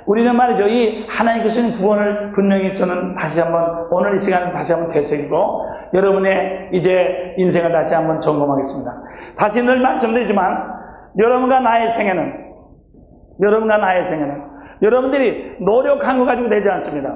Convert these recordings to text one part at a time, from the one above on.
우리는 말이죠, 이 하나님 주신 구원을 분명히 저는 다시 한번, 오늘 이 시간에 다시 한번 되새기고, 여러분의 이제 인생을 다시 한번 점검하겠습니다. 다시 늘 말씀드리지만, 여러분과 나의 생애는, 여러분들이 노력한 거 가지고 되지 않습니다.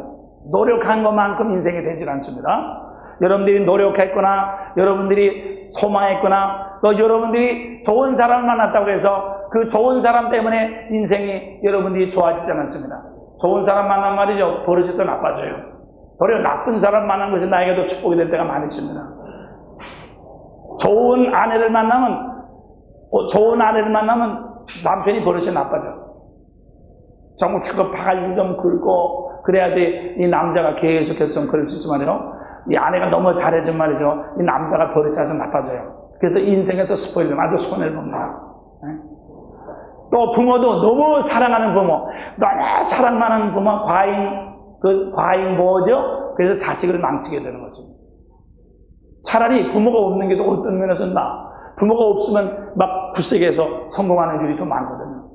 노력한 것만큼 인생이 되지 않습니다. 여러분들이 노력했거나, 여러분들이 소망했거나, 또 여러분들이 좋은 사람을 만났다고 해서 그 좋은 사람 때문에 인생이 여러분들이 좋아지지 않습니다. 좋은 사람 만난 말이죠, 버릇이 더 나빠져요. 도리어 나쁜 사람 만난 것이 나에게도 축복이 될 때가 많이 있습니다. 좋은 아내를 만나면 남편이 버릇이 나빠져. 정말 자꾸 바가지 좀 긁고 그래야지 이 남자가 계속해서 좀 그럴 수 있지만요, 이 아내가 너무 잘해준 말이죠, 이 남자가 버릇이 아주 나빠져요. 그래서 인생에서 스포일러 아주 손해를 봅니다. 또 부모도 너무 사랑하는 부모, 너무 사랑하는 부모, 과잉 보호죠. 그래서 자식을 망치게 되는 거죠. 차라리 부모가 없는 게 더 어떤 면에서 나. 부모가 없으면 막 굿세게해서 성공하는 일이 더 많거든요.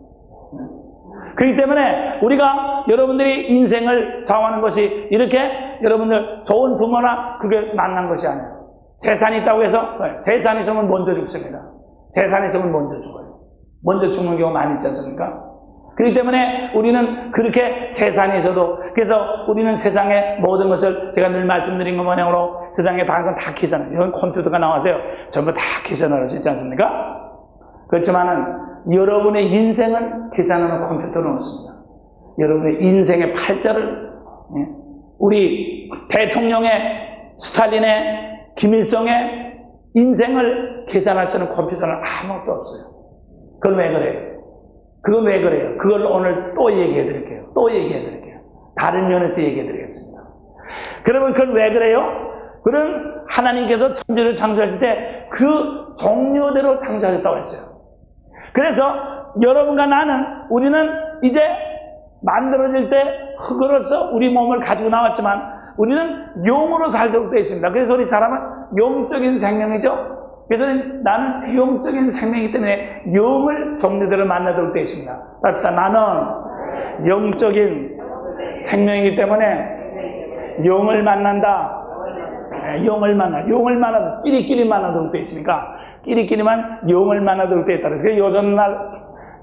그렇기 때문에 우리가 여러분들이 인생을 좌우하는 것이 이렇게 여러분들 좋은 부모나 그게 만난 것이 아니에요. 재산이 있다고 해서 재산이 있으면 먼저 죽습니다. 재산이 있으면 먼저 죽어요. 먼저 죽는 경우가 많이 있지 않습니까? 그렇기 때문에 우리는 그렇게 재산이 있어도, 그래서 우리는 세상의 모든 것을 제가 늘 말씀드린 것 모양으로 세상에 다른 건 다 계산해요. 이런 컴퓨터가 나와서요, 전부 다 계산을 할 수 있지 않습니까? 그렇지만은 여러분의 인생은 계산하는 컴퓨터는 없습니다. 여러분의 인생의 팔자를, 우리 대통령의, 스탈린의, 김일성의 인생을 계산할 수 있는 컴퓨터는 아무것도 없어요. 그건 왜 그래요? 그걸 오늘 또 얘기해 드릴게요. 다른 면에서 얘기해 드리겠습니다. 그러면 그건 왜 그래요? 그럼 하나님께서 천지를 창조하실 때 그 종류대로 창조하셨다고 했어요. 그래서 여러분과 나는, 우리는 이제 만들어질 때 흙으로서 우리 몸을 가지고 나왔지만 우리는 영으로 살도록 되어 있습니다. 그래서 우리 사람은 영적인 생명이죠. 그래서 나는 영적인 생명이기 때문에 영을 종류대로 만나도록 되어 있습니다. 따라서 나는 영적인 생명이기 때문에 영을 만난다. 영을 만나도 끼리끼리 만나도록 되어 있으니까 끼리끼리만 영을 만나도록 되어 있다. 그래서 요즘날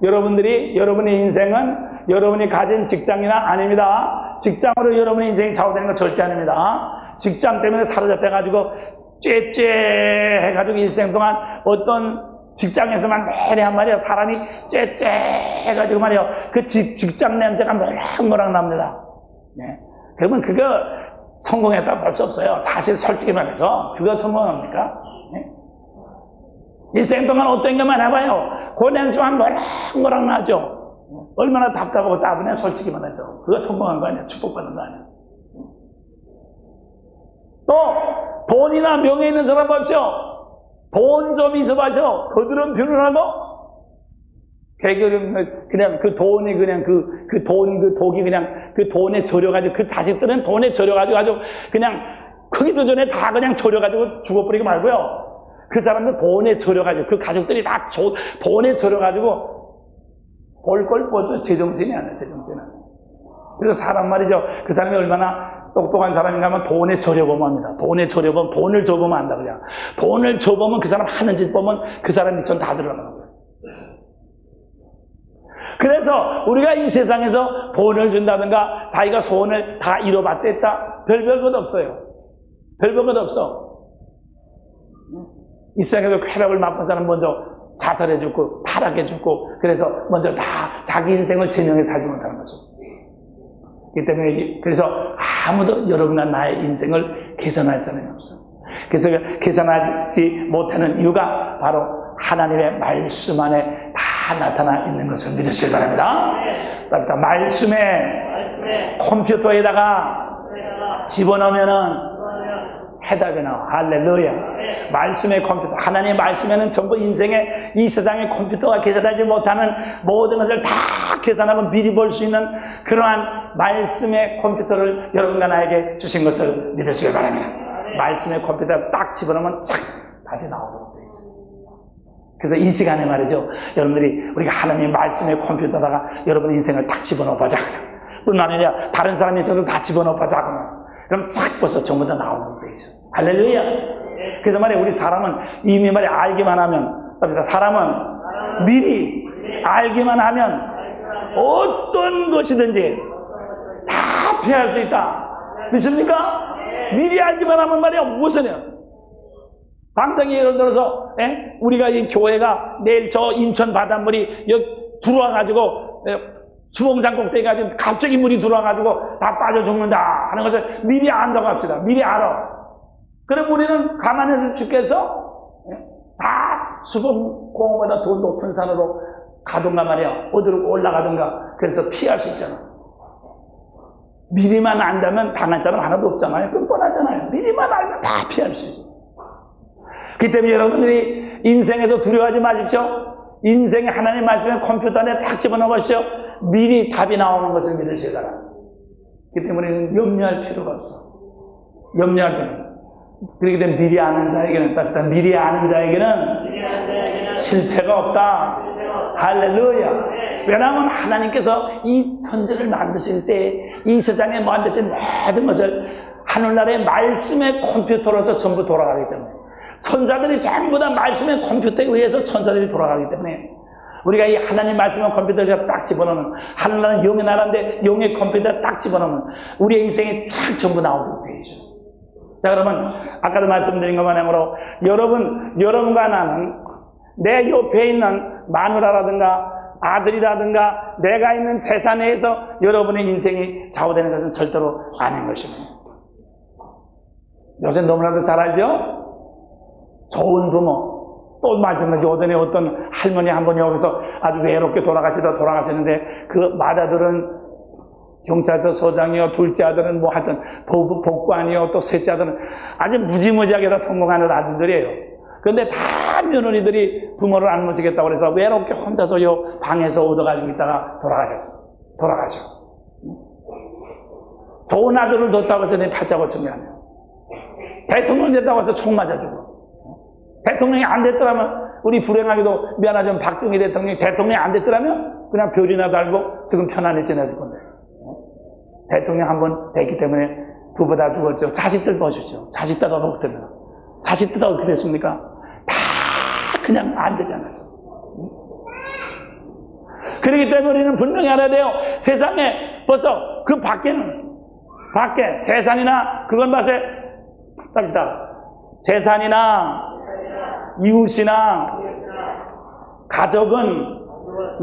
여러분의 인생은 여러분이 가진 직장이나 아닙니다. 직장으로 여러분의 인생이 좌우되는 건 절대 아닙니다. 직장 때문에 사로잡혀가지고 째째해가지고 일생 동안 어떤 직장에서만 매일 한 말이야, 사람이 째째해가지고 말이야, 그 직장 냄새가 모락모락 납니다. 그러면 그거 성공했다고 볼 수 없어요. 사실 솔직히 말해서 그거 성공합니까? 일생 동안 어떤 것만 해봐요. 그 냄새만 모락모락 나죠. 얼마나 답답하고 따분해, 솔직히 말해서. 그거 성공한 거 아니야. 축복받는 거 아니야. 또 돈이나 명예 있는 사람 봤죠? 돈 좀 있어봐죠? 그들은 변호하고 그냥 그 돈이 그냥 그 독이 그냥 그 돈에 절여가지고, 그 자식들은 돈에 절여가지고 아주 그냥 크기도 전에 다 그냥 절여가지고 죽어버리고 말고요. 그 사람들 돈에 절여가지고, 그 가족들이 다 돈에 절여가지고 볼 걸 보죠. 제정신이 아니에요, 제정신은. 그래서 사람 말이죠. 그 사람이 얼마나 똑똑한 사람인가 하면 돈에 절여보면 합니다. 돈에 절여보면, 돈을 줘보면 안다, 그냥. 돈을 줘보면 그 사람 하는 짓 보면 그 사람 미천 다 들어가는 거예요. 그래서 우리가 이 세상에서 돈을 준다든가 자기가 소원을 다 이뤄봤댔자 별별 것 없어요. 별별 것 없어. 이 세상에서 쾌락을 맛본 사람 먼저 자살해 죽고 타락해 죽고, 그래서 먼저 다 자기 인생을 진영에 살지 못하는 거죠. 그렇기 때문에 그래서 아무도 여러분과 나의 인생을 계산할 사람이 없어요. 그래서 계산하지 못하는 이유가 바로 하나님의 말씀 안에 다 나타나 있는 것을 믿으시기 바랍니다. 말씀에 컴퓨터에다가 집어넣으면은 해답이 나와. 할렐루야. 말씀의 컴퓨터, 하나님의 말씀에는 전부 인생의, 이 세상의 컴퓨터가 계산하지 못하는 모든 것을 다 계산하고 미리 볼 수 있는 그러한 말씀의 컴퓨터를 여러분과 나에게 주신 것을 믿으시기 바랍니다. 말씀의 컴퓨터에 딱 집어넣으면 착 답이 나오도록 되어 있습니다. 그래서 이 시간에 말이죠. 여러분들이 우리가 하나님의 말씀의 컴퓨터다가 여러분의 인생을 딱 집어넣어보자. 뿐만 아니라 다른 사람이 있어도 다 집어넣어보자. 그럼 착 벌써 전부 다 나오는 데 있어. 할렐루야. 그래서 말이야 우리 사람은 이미 말이야 알기만 하면, 사람은 미리 알기만 하면 어떤 것이든지 다 피할 수 있다. 믿습니까? 미리 알기만 하면 말이야 무엇이냐. 당장 예를 들어서 우리가 이 교회가 내일 저 인천 바닷물이 여기 들어와가지고 수봉산 꼭대기 가지고 갑자기 물이 들어와가지고 다 빠져 죽는다 하는 것을 미리 안다고 합시다. 미리 알아. 그럼 우리는 가만히 죽겠어? 다 수봉공원보다 더 높은 산으로 가든가 말이야. 어디로 올라가든가. 그래서 피할 수 있잖아. 미리만 안다면 당할 사람 하나도 없잖아요. 그건 뻔하잖아요. 미리만 알면 다 피할 수 있어요. 그렇기 때문에 여러분들이 인생에서 두려워하지 마십시오. 인생에 하나님 말씀에 컴퓨터 안에 딱 집어넣어 보십시오. 미리 답이 나오는 것을 믿으셔야 합니다. 그렇기 때문에 염려할 필요가 없어. 염려할 필요가. 그렇기 때문에 미리 아는 자에게는, 미리 아는 자에게는 실패가 없다. 할렐루야. 왜냐하면 하나님께서 이 천지를 만드실 때 이 세상에 만드신 모든 것을 하늘나라의 말씀의 컴퓨터로서 전부 돌아가기 때문에, 천사들이 전부 다 말씀의 컴퓨터에 의해서 천사들이 돌아가기 때문에, 우리가 이 하나님 말씀의 컴퓨터에 딱 집어넣으면, 하늘나라는 영의 나라인데 영의 컴퓨터에 딱 집어넣으면 우리의 인생이 착 전부 나오도록 되어 있죠. 자, 그러면 아까도 말씀드린 것 마냥으로 여러분과 나는 내 옆에 있는 마누라라든가 아들이라든가 내가 있는 재산에 의해서 여러분의 인생이 좌우되는 것은 절대로 아닌 것입니다. 요새 너무나도 잘 알죠? 좋은 부모, 또 마찬가지로 오전에 어떤 할머니 한 분이 여기서 아주 외롭게 돌아가시는데 그 맏아들은 경찰서 소장이요, 둘째 아들은 뭐 하여튼 복관이요, 또 셋째 아들은 아주 무지무지하게 다 성공하는 아들들이에요. 그런데 다 며느리들이 부모를 안 모시겠다고 그래서 외롭게 혼자서 요 방에서 얻어가지고 있다가 돌아가죠. 좋은 아들을 뒀다고 해서 내 팔자고 준비하네요. 대통령 됐다고 해서 총 맞아주고, 대통령이 안 됐더라면, 우리 불행하게도 미안하지만 박정희 대통령이 안 됐더라면 그냥 별이나 달고 지금 편안히 지냈을 건데, 대통령 한 번 됐기 때문에 부부다 죽었죠. 자식들 보십시오. 자식 따라 못했나. 자식들 어떻게 됐습니까? 다 그냥 안 되잖아요. 그렇기 때문에 우리는 분명히 알아야 돼요. 세상에 벌써 그 밖에 재산이나 그건 봐세 봅시다. 재산이나 이웃이나 가족은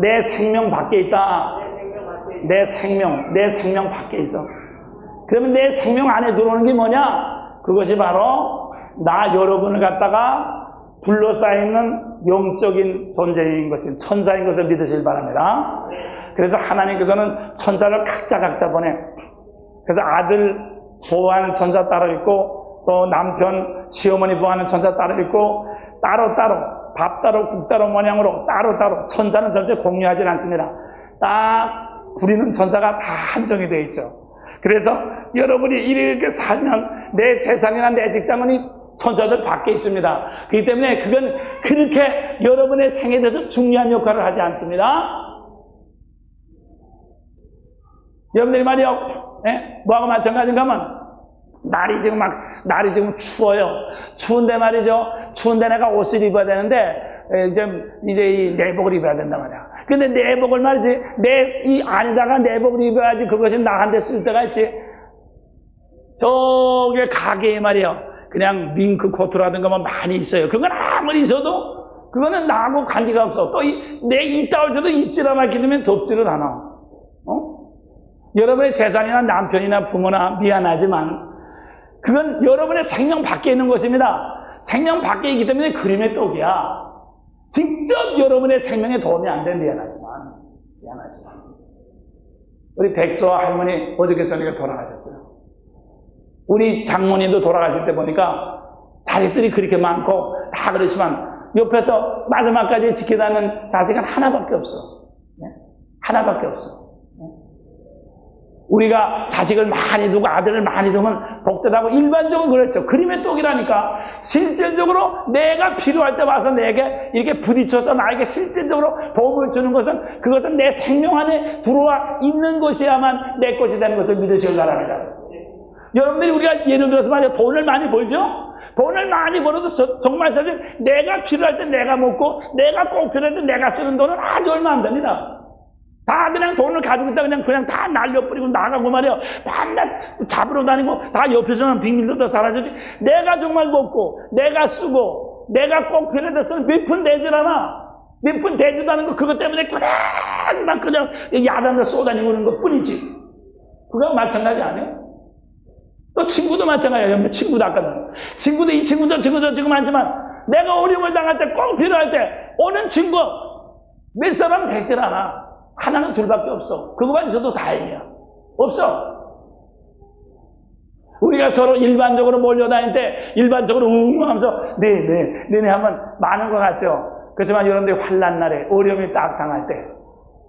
내 생명 밖에 있다. 내 생명 밖에 있어. 그러면 내 생명 안에 들어오는 게 뭐냐? 그것이 바로 나 여러분을 갖다가 둘러싸이는 영적인 존재인 것인 천사인 것을 믿으시길 바랍니다. 그래서 하나님께서는 천사를 각자 보내. 그래서 아들 보호하는 천사 따로 있고, 또 남편 시어머니 보호하는 천사 따로 있고, 따로 밥 따로 국 따로 모양으로 따로 천사는 절대 공유하지 않습니다. 딱 부리는 천사가 다 한정이 되어 있죠. 그래서 여러분이 이렇게 살면 내 재산이나 내 직장은 천사들 밖에 있습니다. 그렇기 때문에 그건 그렇게 여러분의 생에 대해서 중요한 역할을 하지 않습니다. 여러분들이 말이요, 뭐하고 마찬가지인가 하면, 날이 지금 추워요. 추운데 말이죠. 추운데 내가 옷을 입어야 되는데, 이제 이 내복을 입어야 된단 말이야. 근데 내복을 말이지, 이 안에다가 내복을 입어야지 그것이 나한테 쓸 때가 있지. 저기 가게에 말이요. 그냥 밍크 코트라든가 많이 있어요. 그건 아무리 있어도 그거는 나하고 관계가 없어. 또 내 있다 할 때도 입지를 않기 때문에 덥지를 않아. 여러분의 재산이나 남편이나 부모나 미안하지만 그건 여러분의 생명 밖에 있는 것입니다. 생명 밖에 있기 때문에 그림의 떡이야. 직접 여러분의 생명에 도움이 안 돼. 미안하지만. 우리 백서와 할머니 어저께 저녁에 돌아가셨어요. 우리 장모님도 돌아가실 때 보니까 자식들이 그렇게 많고 다 그렇지만 옆에서 마지막까지 지켜다는 자식은 하나밖에 없어. 하나밖에 없어. 우리가 자식을 많이 두고 아들을 많이 두면 복되다고 일반적으로 그랬죠. 그림의 떡이라니까. 실질적으로 내가 필요할 때 와서 내게 이렇게 부딪혀서 나에게 실질적으로 도움을 주는 것은 그것은 내 생명 안에 들어와 있는 것이야만 내 것이 되는 것을 믿으시길 바랍니다. 여러분들이 우리가 예를 들어서 말이야 돈을 많이 벌죠? 돈을 많이 벌어도 정말 사실 내가 필요할 때 내가 먹고 내가 꼭 필요할 때 내가 쓰는 돈은 아주 얼마 안 됩니다. 다 그냥 돈을 가지고 있다 그냥 다 날려버리고 나가고 말이야. 맨날 잡으러 다니고 다 옆에서는 빙밀로도 사라지지. 내가 정말 먹고 내가 쓰고 내가 꼭 필요할 때 쓰는 몇 푼 되질 않아. 몇 푼 되지도 않은 거 그것 때문에 그냥 야단을 쏘다니고 그러는 것 뿐이지. 그거 마찬가지 아니에요? 또 친구도 마찬가지예요. 친구도 아까는. 친구도 이 친구 저 친구 저 친구 많지만 내가 어려움을 당할 때 꼭 필요할 때 오는 친구 몇 사람 되질 않아. 하나는 둘밖에 없어. 그거만 있어도 다행이야. 없어. 우리가 서로 일반적으로 몰려다닐 때 일반적으로 하면서 네네 하면 많은 것 같죠. 그렇지만 여러분들이 환난 날에 어려움이 딱 당할 때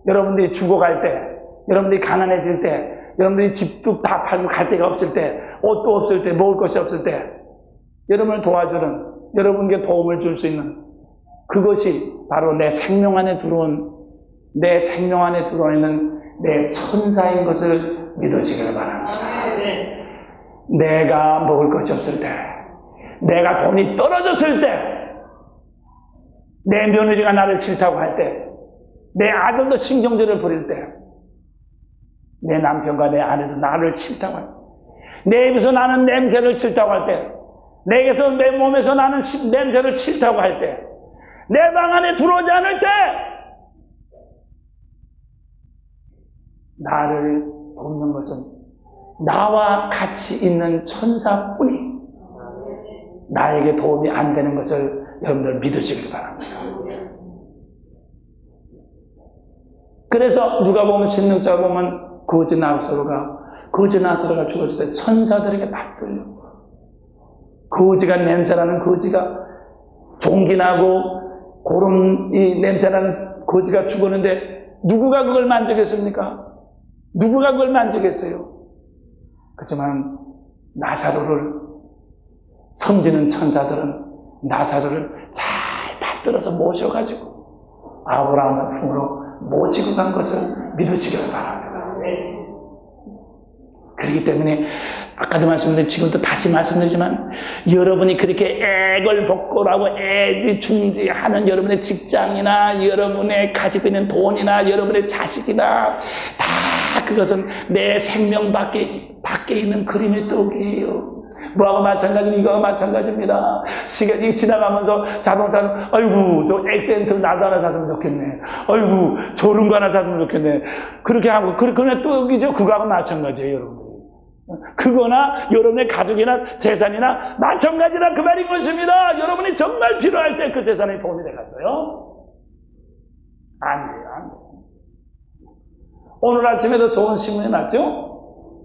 여러분들이 죽어갈 때 여러분들이 가난해질 때 여러분들이 집도 다 팔고 갈 데가 없을 때 옷도 없을 때 먹을 것이 없을 때 여러분을 도와주는 여러분께 도움을 줄 수 있는 그것이 바로 내 생명 안에 들어온 내 천사인 것을 믿으시길 바랍니다. 내가 먹을 것이 없을 때, 내가 돈이 떨어졌을 때, 내 며느리가 나를 싫다고 할 때, 내 아들도 신경질을 부릴 때, 내 남편과 내 아내도 나를 싫다고 할 때, 내 입에서 나는 냄새를 싫다고 할 때, 내 몸에서 나는 냄새를 싫다고 할 때, 내 방 안에 들어오지 않을 때, 나를 돕는 것은 나와 같이 있는 천사뿐이 나에게 도움이 안 되는 것을 여러분들 믿으시길 바랍니다. 그래서 누가 보면 16절 보면 거지 나사로가 죽었을 때 천사들에게 받들려 거지가 냄새나는 거지가 종기나고 고름이 냄새나는 거지가 죽었는데 누구가 그걸 만지겠습니까? 누구가 그걸 만지겠어요? 그렇지만 나사로를 섬기는 천사들은 나사로를 잘 받들어서 모셔가지고 아브라함의 품으로 모시고 간 것을 믿으시길 바랍니다. 그렇기 때문에 아까도 말씀드린 지금도 다시 말씀드리지만 여러분이 그렇게 애걸복걸하고 애지중지하는 여러분의 직장이나 여러분의 가지고 있는 돈이나 여러분의 자식이나 다 그것은 내 생명 밖에 있는 그림의 떡이에요. 뭐하고 마찬가지는 이거와 마찬가지입니다. 시간이 지나가면서 자동차는 아이고 저 엑센트 나도 하나 샀으면 좋겠네. 아이고 저런 거 하나 샀으면 좋겠네. 그렇게 하고 그거는 떡이죠. 그거하고 마찬가지예요. 여러분. 그거나 여러분의 가족이나 재산이나 마찬가지라 그 말인 것입니다. 여러분이 정말 필요할 때 그 재산이 도움이 되겠어요? 안 돼요. 오늘 아침에도 좋은 신문이 났죠?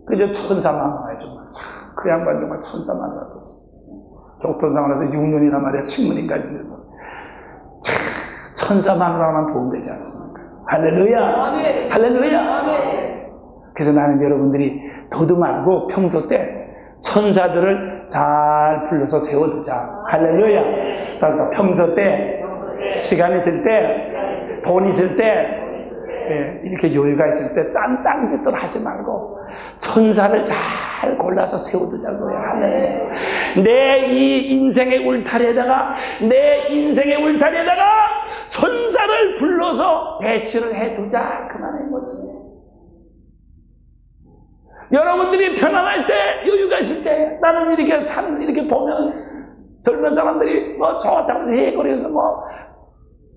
그저 천사만화에 정말 그 양반 정말 천사만화도 교통상으로서 6년이나 말이야 신문인까지 천사만화만 도움되지 않습니까? 할렐루야! 할렐루야! 그래서 나는 여러분들이 더듬하고 평소 때 천사들을 잘 불러서 세워두자. 할렐루야. 그래서 평소 때 시간 있을 때 돈 있을 때 이렇게 여유가 있을 때 짠땅짓들 하지 말고 천사를 잘 골라서 세워두자고요. 할렐루야. 내 인생의 울타리에다가 천사를 불러서 배치를 해두자. 그만의 것입니다. 여러분들이 편안할 때, 여유가 있을 때, 나는 이렇게 보면 젊은 사람들이 좋았다고 해서 헤거리에서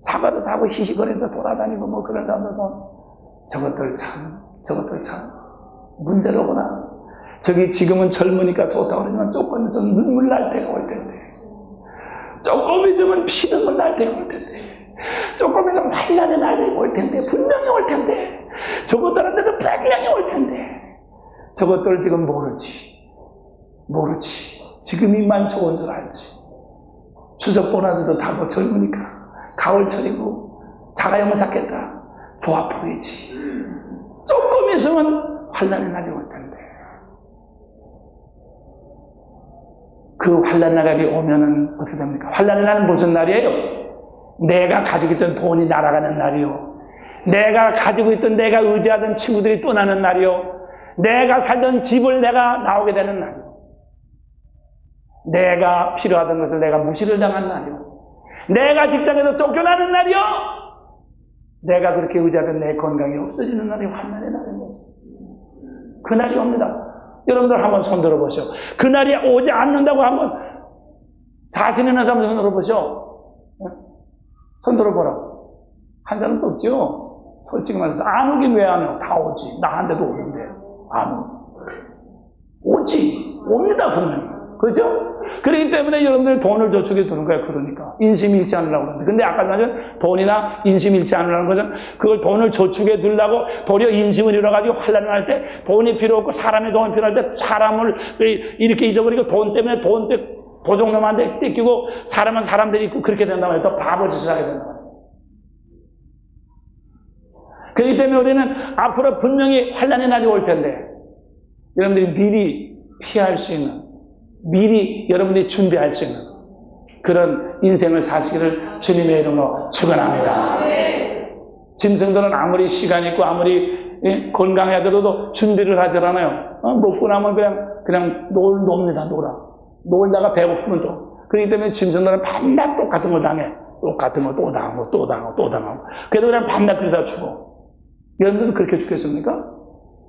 사과도 사고 히히거리에서 돌아다니고 그런 사람들 저것들 참 문제로구나. 저기 지금은 젊으니까 좋다고 그러지만 조금 있으면 눈물 날 때가 올 텐데, 조금 있으면 피눈물 날 때가 올 텐데, 조금 있으면 환난의 날이 올 텐데, 분명히 올 텐데, 저것들한테도 분명히 올 텐데, 저것들 지금 모르지. 지금이만 좋은 줄 알지. 추석 보나서도 다고 젊으니까 가을철이고 자가용을 샀겠다. 좋아 보이지. 조금 있으면 환난의 날이 올 텐데, 그 환난 날이 오면은 어떻게 됩니까? 환난의 날은 무슨 날이에요? 내가 가지고 있던 돈이 날아가는 날이요, 내가 가지고 있던 내가 의지하던 친구들이 떠나는 날이요, 내가 살던 집을 내가 나오게 되는 날이요, 내가 필요하던 것을 내가 무시를 당한 날이요, 내가 직장에서 쫓겨나는 날이요, 내가 그렇게 의지하던 내 건강이 없어지는 날이 환난의 날인 것입니다. 그날이 옵니다. 여러분들 한번 손 들어보시오. 그날이 오지 않는다고 한번 자신 있는 사람 손 들어보시오. 손 들어보라. 한 사람도 없죠? 솔직히 말해서. 안 오긴 왜 안 와? 다 오지. 나한테도 오는데. 안 오. 오지. 옵니다, 분명히. 그죠? 그렇기 때문에 여러분들 돈을 저축해 두는 거야, 그러니까. 인심 잃지 않으려고 그러는데. 근데 아까 말한 돈이나 인심 잃지 않으려는 것은 그걸 돈을 저축해 두려고 도리어 인심을 잃어가지고 환란을 할 때 돈이 필요 없고 사람의 돈이 필요할 때 사람을 이렇게 잊어버리고 돈 때문에 도둑놈한테 뺏기고 사람은 사람들이 있고 그렇게 된단 말이에요. 또 바보짓을 하게 된단 말이에요. 그렇기 때문에 우리는 앞으로 분명히 환란의 날이 올 텐데 여러분들이 미리 피할 수 있는, 미리 여러분들이 준비할 수 있는 그런 인생을 사시기를 주님의 이름으로 축원합니다. 짐승들은 아무리 시간이 있고 아무리 건강해야 되도 준비를 하지 않아요. 먹고 나면 그냥 놉니다. 놀다가 배고프면 또. 그렇기 때문에 짐승들은 밤낮 똑같은 걸 당해. 똑같은 걸 또 당하고 또 당하고. 그래도 그냥 밤낮 그러다 죽어. 여러분들은 그렇게 죽겠습니까?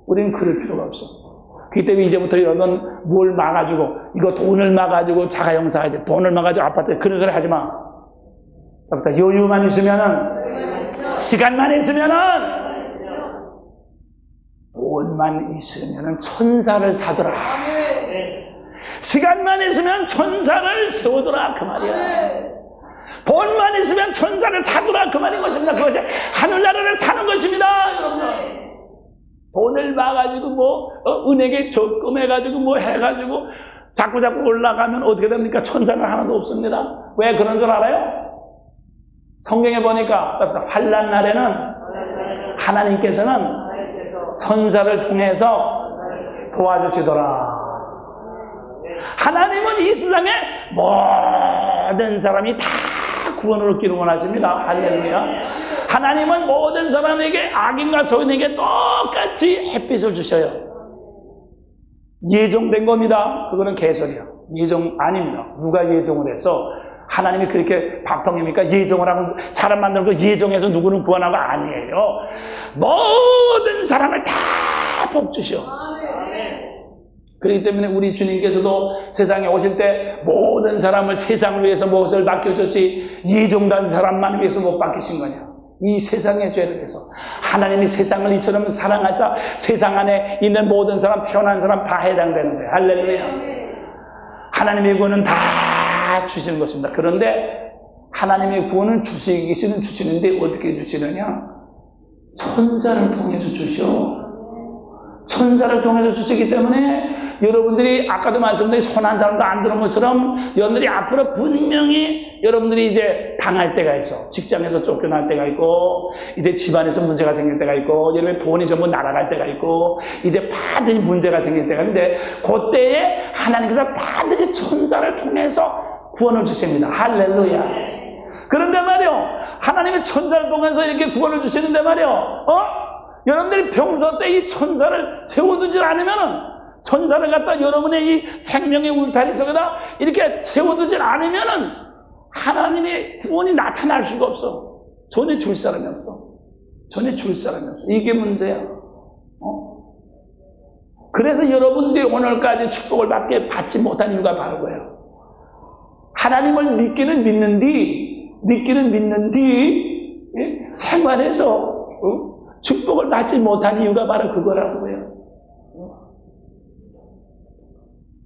우리는 그럴 필요가 없어. 그렇기 때문에 이제부터 여러분 뭘 막아주고, 이거 돈을 막아주고 자가용사하지, 돈을 막아주고 아파트에 그런 소리 하지 마. 여유만 있으면은, 시간만 있으면은, 돈만 있으면은 천사를 사더라. 시간만 있으면 천사를 세우더라. 그 말이야. 돈만 있으면 천사를 사더라. 그 말인 것입니다. 그것이 하늘나라를 사는 것입니다, 여러분들. 돈을 봐가지고 은행에 적금해가지고 해가지고 자꾸 올라가면 어떻게 됩니까? 천사는 하나도 없습니다. 왜 그런 줄 알아요? 성경에 보니까 환난 날에는 하나님께서는 천사를 통해서 도와주시더라. 하나님은 이 세상에 모든 사람이 다 구원을 얻기를 원하십니다. 할렐루야. 하나님은 모든 사람에게, 악인과 소인에게 똑같이 햇빛을 주셔요. 예정된 겁니다. 그거는 개소리야. 예정 아닙니다. 누가 예정을 해서 하나님이 그렇게 밥통입니까? 예정을 하고 사람 만드는 거 예정해서 누구는 구원하고 아니에요. 모든 사람을 다 복 주셔. 그렇기 때문에 우리 주님께서도 세상에 오실 때 모든 사람을 세상을 위해서 무엇을 맡겨줬지 예정된 사람만 위해서 못 맡기신 거냐. 이 세상의 죄를 위해서 하나님이 세상을 이처럼 사랑하사 세상 안에 있는 모든 사람, 태어난 사람 다 해당되는데, 할렐루야. 하나님의 구원은 다 주시는 것입니다. 그런데 하나님의 구원은 주시는데 어떻게 주시느냐? 천사를 통해서 주셔. 천사를 통해서 주시기 때문에 여러분들이 아까도 말씀드린 손한 사람도 안 들은 것처럼 여러분들이 앞으로 분명히 여러분들이 이제 당할 때가 있어. 직장에서 쫓겨날 때가 있고, 이제 집안에서 문제가 생길 때가 있고, 여러분의 돈이 전부 날아갈 때가 있고, 이제 반드시 문제가 생길 때가 있는데, 그때에 하나님께서 반드시 천사를 통해서 구원을 주십니다. 할렐루야. 그런데 말이요, 하나님의 천사를 통해서 이렇게 구원을 주시는데 말이요, 여러분들이 평소 때 이 천사를 세워두지 않으면은, 천사를 갖다 여러분의 이 생명의 울타리 속에다 이렇게 세워두지 않으면은 하나님의 구원이 나타날 수가 없어. 전해줄 사람이 없어. 전해줄 사람이 없어. 이게 문제야. 그래서 여러분들이 오늘까지 축복을 받지 못한 이유가 바로 그거예요. 하나님을 믿기는 믿는디 생활에서 축복을 받지 못한 이유가 바로 그거라고요.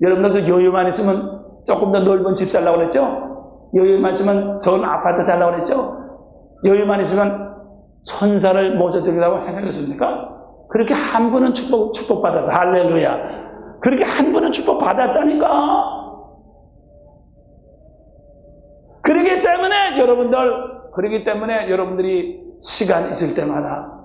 여러분들도 여유만 있으면 조금 더 넓은 집 살라고 그랬죠? 여유만 있으면 좋은 아파트 살라고 그랬죠? 여유만 있으면 천사를 모셔드리라고 생각했습니까? 그렇게 한 분은 축복받아서, 할렐루야. 그렇게 한 분은 축복받았다니까. 그러기 때문에 여러분들이 시간 있을 때마다,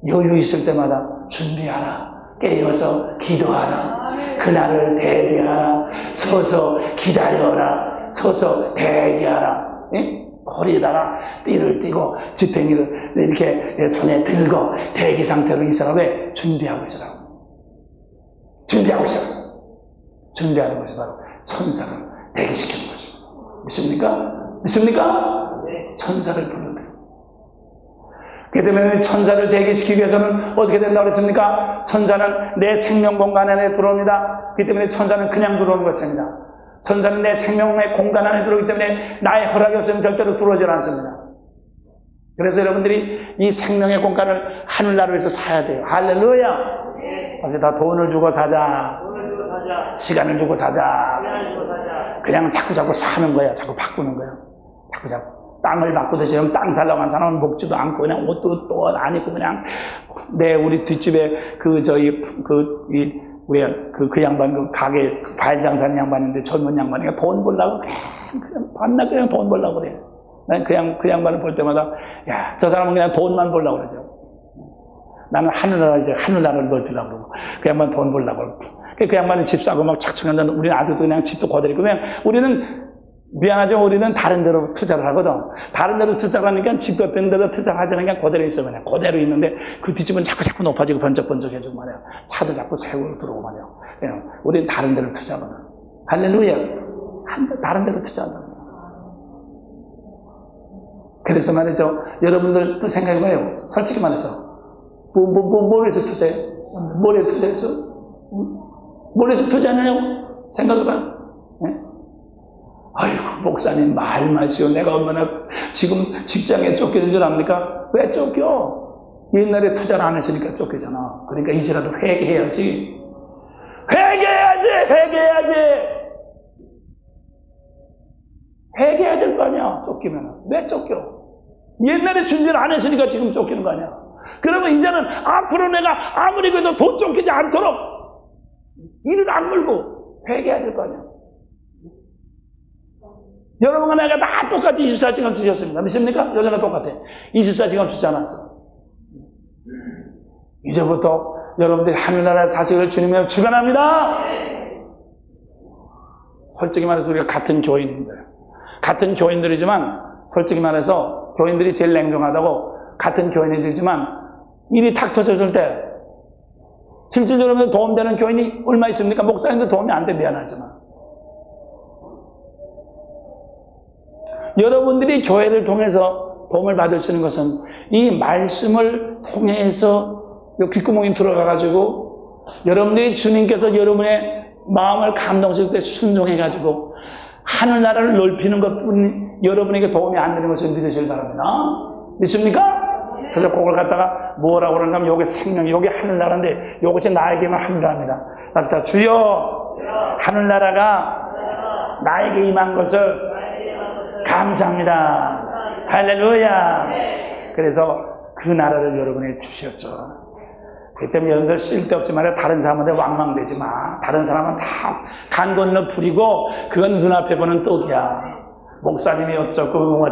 여유 있을 때마다 준비하라. 깨어서 기도하라. 그날을 대비하라. 서서 기다려라. 서서 대기하라. 예? 허리에다가 띠를 띠고 지팡이를 이렇게 손에 들고 대기 상태로 있으라. 왜? 준비하고 있으라고. 준비하고 있으라고. 준비하는 것이 바로 천사를 대기시키는 것입니다. 믿습니까? 믿습니까? 천사를 불러들여. 그렇기 때문에 천사를 대기시키기 위해서는 어떻게 된다고 그랬습니까? 천사는 내 생명 공간 안에 들어옵니다. 그렇기 때문에 천사는 그냥 들어오는 것입니다. 천사는 내 생명의 공간 안에 들어오기 때문에 나의 허락이 없으면 절대로 들어오지 않습니다. 그래서 여러분들이 이 생명의 공간을 하늘나라에서 사야 돼요. 할렐루야! 어제 다 돈을 주고 사자. 시간을 주고 사자. 그냥 자꾸 사는 거야. 자꾸 바꾸는 거야. 자꾸. 땅을 바꾸듯이 땅 살라고 한 사람은 먹지도 않고 그냥 옷도 또 안 입고 그냥 우리 뒷집에 그 양반 그 가게 과일 장사하는 양반인데 젊은 양반이니까 돈 벌라고 그냥 반날 그냥 돈 벌라고 그래. 난 그냥 그 양반을 볼 때마다 야, 저 사람은 그냥 돈만 벌라고 그러죠. 나는 하늘나라를 넓히려고 그러고 그 양반 돈 벌라고 그러고 그 양반은 집 사고 막 착착한다. 우리는 아직도 그냥 집도 거들이고 그냥 우리는 미안하죠. 우리는 다른 데로 투자를 하거든. 다른 데로 투자를 하니까 집 같은 데로 투자를 하지 않으니까 그대로 있어. 그냥 그대로 있는데 그 뒷집은 자꾸 높아지고 번쩍번쩍해지고 말이야. 차도 자꾸 세우고 들어오고 말이야. 그냥 우리는 다른 데로 투자하거든. 할렐루야. 다른 데로 투자한다. 그래서 말이죠. 여러분들도 생각해봐요. 솔직히 말해서. 뭘 해서 투자해? 뭘 해서 투자했어? 뭘 해서 투자하냐고? 생각해봐요. 네? 아이고, 목사님, 말마시오. 내가 얼마나 지금 직장에 쫓기는 줄 압니까? 왜 쫓겨? 옛날에 투자를 안 했으니까 쫓기잖아. 그러니까 이제라도 회개해야지. 회개해야 될 거 아니야, 쫓기면. 왜 쫓겨? 옛날에 준비를 안 했으니까 지금 쫓기는 거 아니야. 그러면 이제는 앞으로 내가 아무리 그래도 더 쫓기지 않도록 이를 악물고 회개해야 될 거 아니야. 여러분과 내가 다 똑같이 24시간 주셨습니다. 믿습니까? 여전히 똑같아. 24시간 주지 않았어. 이제부터 여러분들이 하늘나라 사실을 주님을 축원합니다. 솔직히 말해서 우리가 같은 교인들이지만 솔직히 말해서 교인들이 제일 냉정하다고 같은 교인들이지만 일이 탁 터졌을 때 실질적으로 도움되는 교인이 얼마 있습니까? 목사님도 도움이 안 돼. 미안하지만 여러분들이 교회를 통해서 도움을 받을 수 있는 것은 이 말씀을 통해서 귓구멍이 들어가가지고 여러분들이 주님께서 여러분의 마음을 감동시킬 때 순종해가지고 하늘나라를 넓히는 것뿐 여러분에게 도움이 안 되는 것을 믿으시길 바랍니다. 믿습니까? 그래서 그걸 갖다가 뭐라고 그러는가 하면 요게 생명, 요게 하늘나라인데 요것이 나에게만 하늘나라입니다. 다 주여 하늘나라가 나에게 임한 것을 감사합니다. 할렐루야. 그래서 그 나라를 여러분에게 주셨죠. 그렇기 때문에 여러분들 쓸데없지 말고 다른 사람한테 왕망되지 마. 다른 사람은 다 간 건너 부리고 그건 눈앞에 보는 떡이야. 목사님이 어쩌고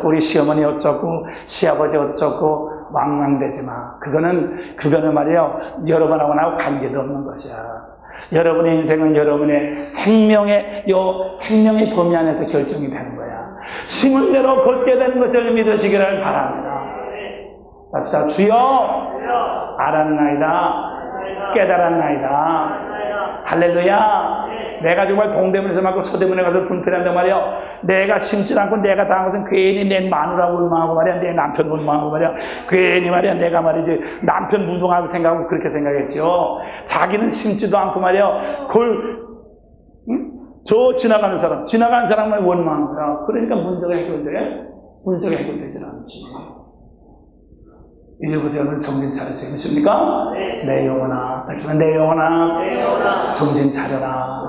우리 시어머니 어쩌고 시아버지 어쩌고 왕망되지 마. 그거는 말이에요. 여러분하고 나하고 관계도 없는 것이야. 여러분의 인생은 여러분의 생명의 범위 안에서 결정이 되는 거야. 심은 대로 걷게 되는 것을 믿으시기를 바랍니다. 자, 주여 알았나이다 깨달았나이다. 할렐루야. 내가 정말 동대문에서 맞고 서대문에 가서 분필한단 말이야. 내가 심지 않고 내가 당한 것은 괜히 내 마누라고 울망하고 말이야. 내 남편 울망하고 말이야. 괜히 말이야. 내가 말이지 남편 무동하고 생각하고 그렇게 생각했죠. 자기는 심지도 않고 말이야. 저 지나가는 사람만 원망하는 거야. 그러니까 문제가 해결되지 않지. 이제부터 여러분 정신 차리세요. 믿습니까? 내 영혼아, 내 영혼아, 정신 차려라.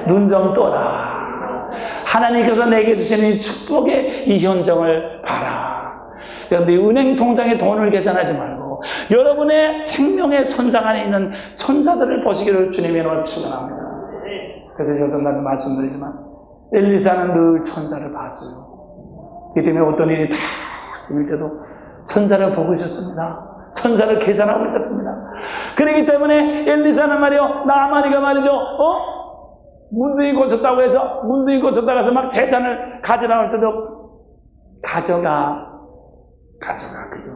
눈 좀 떠라. 하나님께서 내게 주신 이 축복의 이 현정을 봐라. 여러분들 은행 통장에 돈을 계산하지 말고 여러분의 생명의 선상 안에 있는 천사들을 보시기를 주님의 이름으로 축원합니다. 그래서 저도 나는 말씀드리지만 엘리사는 늘 천사를 봤어요. 그렇기 때문에 어떤 일이 다 생길 때도 천사를 보고 있었습니다. 천사를 계산하고 있었습니다. 그렇기 때문에 엘리사는 말이요, 나아만이가 말이죠, 문둥이 고쳤다고 해서, 문둥이 고쳤다고 해서 막 재산을 가져나올 때도, 가져가. 그거.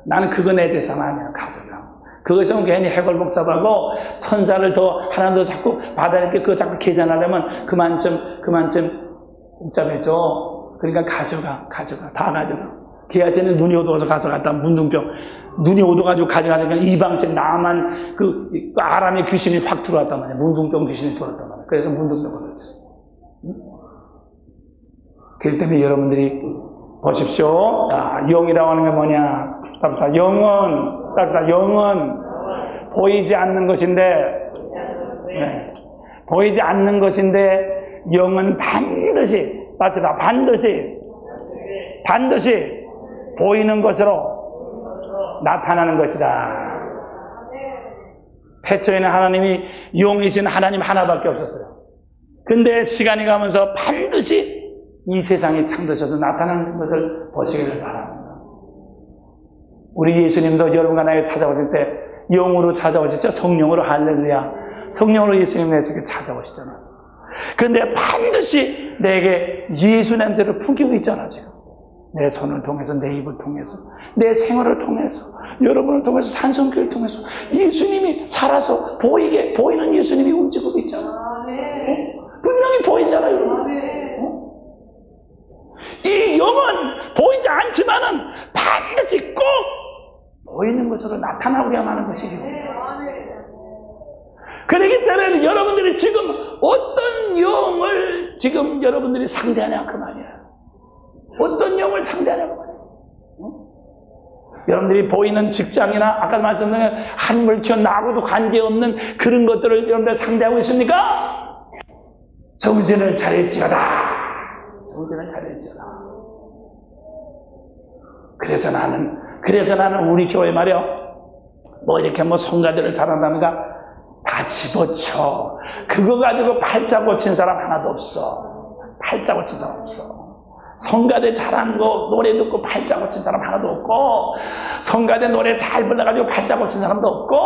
나는 그거 내 재산 아니야, 가져가. 그것은 괜히 해골복잡하고, 천사를 하나 더 자꾸 받아낼게, 그거 자꾸 계산하려면 그만큼 복잡해져. 그러니까 가져가. 다 가져가. 기아제는 눈이 어두워서 가져갔다. 문둥병. 눈이 어두워가지고 가져가니까 이방책 나만 그 아람의 귀신이 확 들어왔단 말이야. 문둥병 귀신이 들어왔단 말이야. 그래서 문둥병 걸렸죠. 그렇기 때문에 여러분들이 보십시오. 자, 영이라고 하는 게 뭐냐. 답답다. 영은 보이지 않는 것인데, 네. 보이지 않는 것인데, 영은 반드시 보이는 것으로 나타나는 것이다. 태초에는 하나님이 영이신 하나님 하나밖에 없었어요. 근데 시간이 가면서 반드시 이 세상에 창조셔서 나타나는 것을 보시기를 바랍니다. 우리 예수님도 여러분과 나에게 찾아오실 때 영으로 찾아오시죠. 성령으로. 할렐루야. 성령으로 예수님 내게 찾아오시잖아요. 그런데 반드시 내게 예수 냄새를 풍기고 있잖아요. 지금. 내 손을 통해서, 내 입을 통해서, 내 생활을 통해서, 여러분을 통해서, 산성교를 통해서 예수님이 살아서 보이는 예수님이 움직이고 있잖아. 분명히 보이잖아요, 여러분. 이 영은 보이지 않지만은 반드시 꼭 보이는 것으로 나타나고야만 하는 것이죠. 그렇기 때문에 여러분들이 지금 어떤 영을 지금 여러분들이 상대하냐 그 말이야. 어떤 영을 상대하냐고 말이야. 여러분들이 보이는 직장이나 아까 말씀드린 한물천 나하고도 관계없는 그런 것들을 여러분들 상대하고 있습니까? 정신을 차릴지어다. 그래서 나는 우리 교회 말이야, 뭐 이렇게 성가대를 잘한다는가 다 집어쳐. 그거 가지고 팔자 고친 사람 하나도 없어. 성가대 잘하는 거 노래 듣고 팔자 고친 사람 하나도 없고, 성가대 노래 잘 불러가지고 팔자 고친 사람도 없고,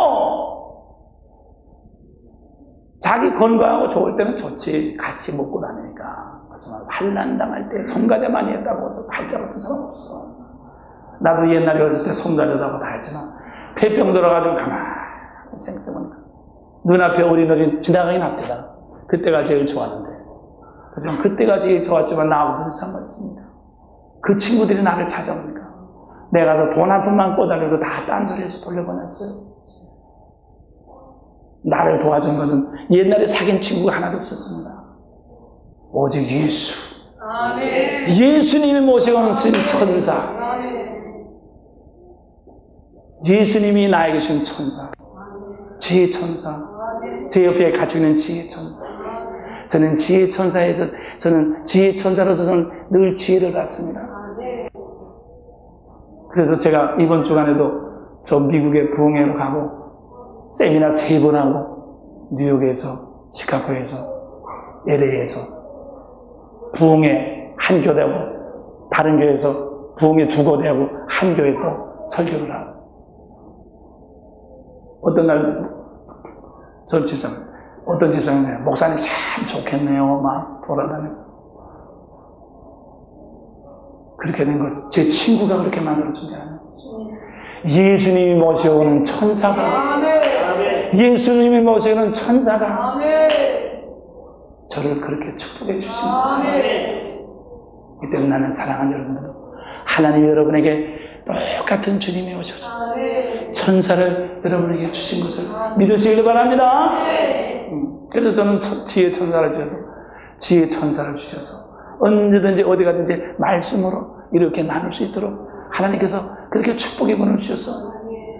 자기 건강하고 좋을 때는 좋지. 같이 먹고 다니니까. 하지만 환난 당할 때 성가대 많이 했다고 해서 팔자 고친 사람 없어. 나도 옛날에 어릴 때 성가대다고 다 했지만 폐병 들어가지고 가만히 생각해보니까 눈앞에 어린어린 지나가긴 합니다. 그때가 제일 좋았는데, 하지만 그때가 제일 좋았지만 나하고도 상관없습니다. 그 친구들이 나를 찾아오니까 내가 가서 돈 한 푼만 꿔달라고 다 딴소리해서 돌려보냈어요. 나를 도와준 것은 옛날에 사귄 친구가 하나도 없었습니다. 오직 예수. 아멘. 예수님이 모시고 오는 천사. 예수님이 나에게 주신 천사. 지혜 천사. 제 옆에 갖추고 있는 지혜 천사. 저는 지혜 천사에서, 저는 지혜 천사로서 저는 늘 지혜를 받습니다. 그래서 제가 이번 주간에도 저 미국에 부흥회로 가고, 세미나 3번 하고, 뉴욕에서, 시카고에서, LA에서, 부흥회 한 교대하고, 다른 교회에서 부흥회 2교대하고, 한 교회 또 설교를 하고. 어떤 날, 어떤 집사님이 목사님 참 좋겠네요. 막 돌아다니고. 그렇게 된 걸 제 친구가 그렇게 만들어준 게 아니에요. 예수님이 모셔오는 천사가, 예수님이 모셔오는 천사가 저를 그렇게 축복해 주십니다. 이 때문에 나는 사랑하는 여러분들도 하나님이 여러분에게 똑같은 주님이 오셔서 천사를 여러분에게 주신 것을 믿으시길 바랍니다. 그래서 저는 지혜 천사를 주셔서 언제든지 어디 가든지 말씀으로 이렇게 나눌 수 있도록 하나님께서 그렇게 축복의 문을 주셔서,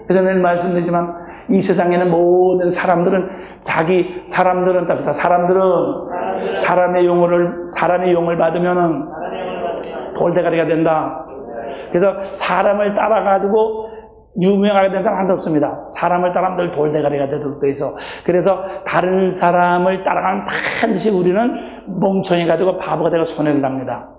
그래서 늘 말씀드리지만 이 세상에는 모든 사람들은 사람의 용을 받으면은 돌대가리가 된다. 그래서 사람을 따라가지고 유명하게 된 사람 하나도 없습니다. 사람을 따라가면 늘 돌대가리가 되도록 돼 있어. 그래서 다른 사람을 따라가면 반드시 우리는 멍청해가지고 바보가 되고 손해를 납니다.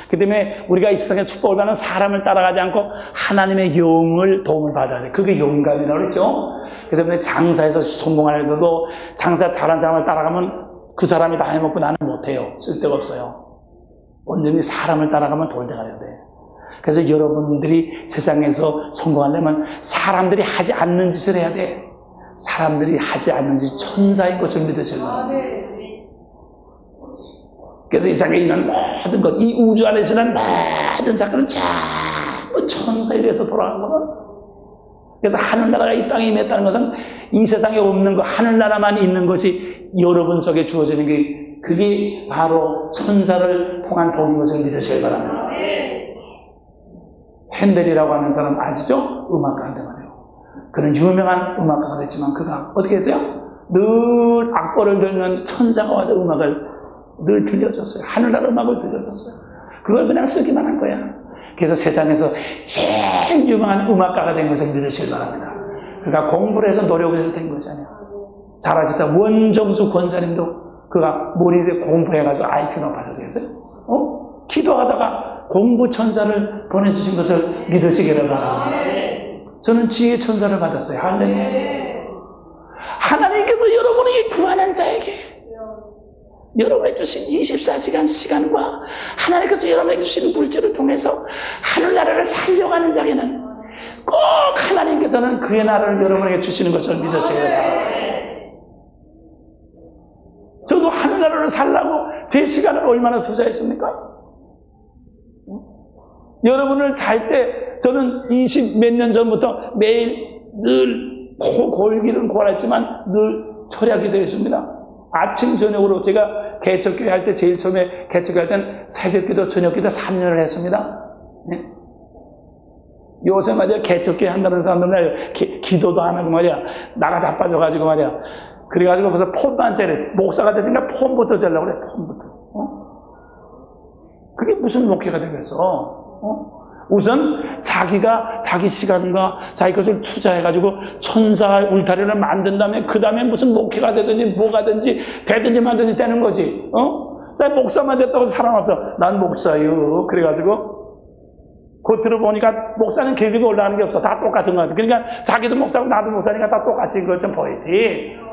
그 때문에 우리가 이 세상에 축복을 받는 사람을 따라가지 않고 하나님의 영을 도움을 받아야 돼. 그게 영감이라고 그랬죠. 그래서 장사에서 성공하려도 장사 잘한 사람을 따라가면 그 사람이 다 해먹고 나는 못해요. 쓸데가 없어요. 온전히 사람을 따라가면 돌대가야 돼. 그래서 여러분들이 세상에서 성공하려면 사람들이 하지 않는 짓을 해야 돼. 사람들이 하지 않는 짓, 천사인 것을 믿으시는 거예요. 그래서 이 세상에 있는 모든 것, 이 우주 안에 있는 모든 사건은 전부 천사에 의해서 돌아가는 거거든. 그래서 하늘나라가 이 땅에 임했다는 것은 이 세상에 없는 것, 하늘나라만 있는 것이 여러분 속에 주어지는 게, 그게 바로 천사를 통한 복인 것을 믿으셔야 바랍니다. 핸델이라고 하는 사람 아시죠? 음악가인데 말이에요. 그는 유명한 음악가가 됐지만 그가 어떻게 했어요? 늘 악보를 들면 천사가 와서 음악을 늘 들려줬어요. 하늘나라 음악을 들려줬어요. 그걸 그냥 쓰기만 한 거야. 그래서 세상에서 제일 유명한 음악가가 된 것을 믿으시길 바랍니다. 그가 공부를 해서 노력을 해서 된 것이 아니야. 잘하셨다. 원정수 권사님도 그가 머리에 공부해가지고 IQ 높아서 되겠어요? 기도하다가 공부 천사를 보내주신 것을 믿으시기를 바랍니다. 저는 지혜 천사를 받았어요. 할렐루야. 하나님께서 여러분에게 구하는 자에게 여러분에게 주신 24시간 시간과 하나님께서 여러분에게 주신 물질을 통해서 하늘나라를 살려가는 자에게는 꼭 하나님께서는 그의 나라를 여러분에게 주시는 것을 믿으셔야 돼요. 저도 하늘나라를 살려고 제 시간을 얼마나 투자했습니까? 여러분을 잘 때 저는 20 몇 년 전부터 매일 늘 골기는 고안했지만 늘 철야기도 했습니다. 아침 저녁으로 제가 개척교회 할 때 제일 처음에 개척교회 할 때는 새벽기도 저녁기도 3년을 했습니다. 네? 요새 말이야 개척교회 한다는 사람들은 기도도 안 하고 말이야 나가 자빠져가지고 말이야 그래가지고 벌써 폰만 째래. 목사가 되니까 폰부터 재려고 그래. 폰부터. 그게 무슨 목회가 되겠어? 우선 자기가 자기 시간과 자기 것을 투자해가지고 천사 울타리를 만든 다음에 그 다음에 무슨 목회가 되든지 뭐가 되든지 만든지 되는 거지. 자, 목사만 됐다고 사람 앞에 난 목사요. 그래가지고 겉으로 보니까 목사는 계급이 올라가는 게 없어. 다 똑같은 거 같아. 그러니까 자기도 목사고 나도 목사니까 다 똑같이 그걸 좀 보이지.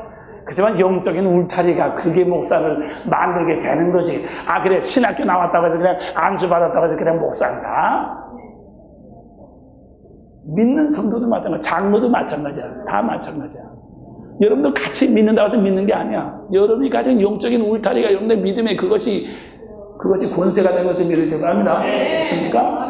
그렇지만 영적인 울타리가 그게 목사를 만들게 되는 거지. 아 그래 신학교 나왔다고 해서 그냥 안수 받았다고 해서 그냥 목사인가? 믿는 성도도 마찬가지야. 장로도 마찬가지야. 다 마찬가지야. 여러분들 같이 믿는다고 해서 믿는 게 아니야. 여러분이 가진 영적인 울타리가 여러분의 믿음에 그것이 권세가 된 것을 믿으시기 바랍니다. 있습니까?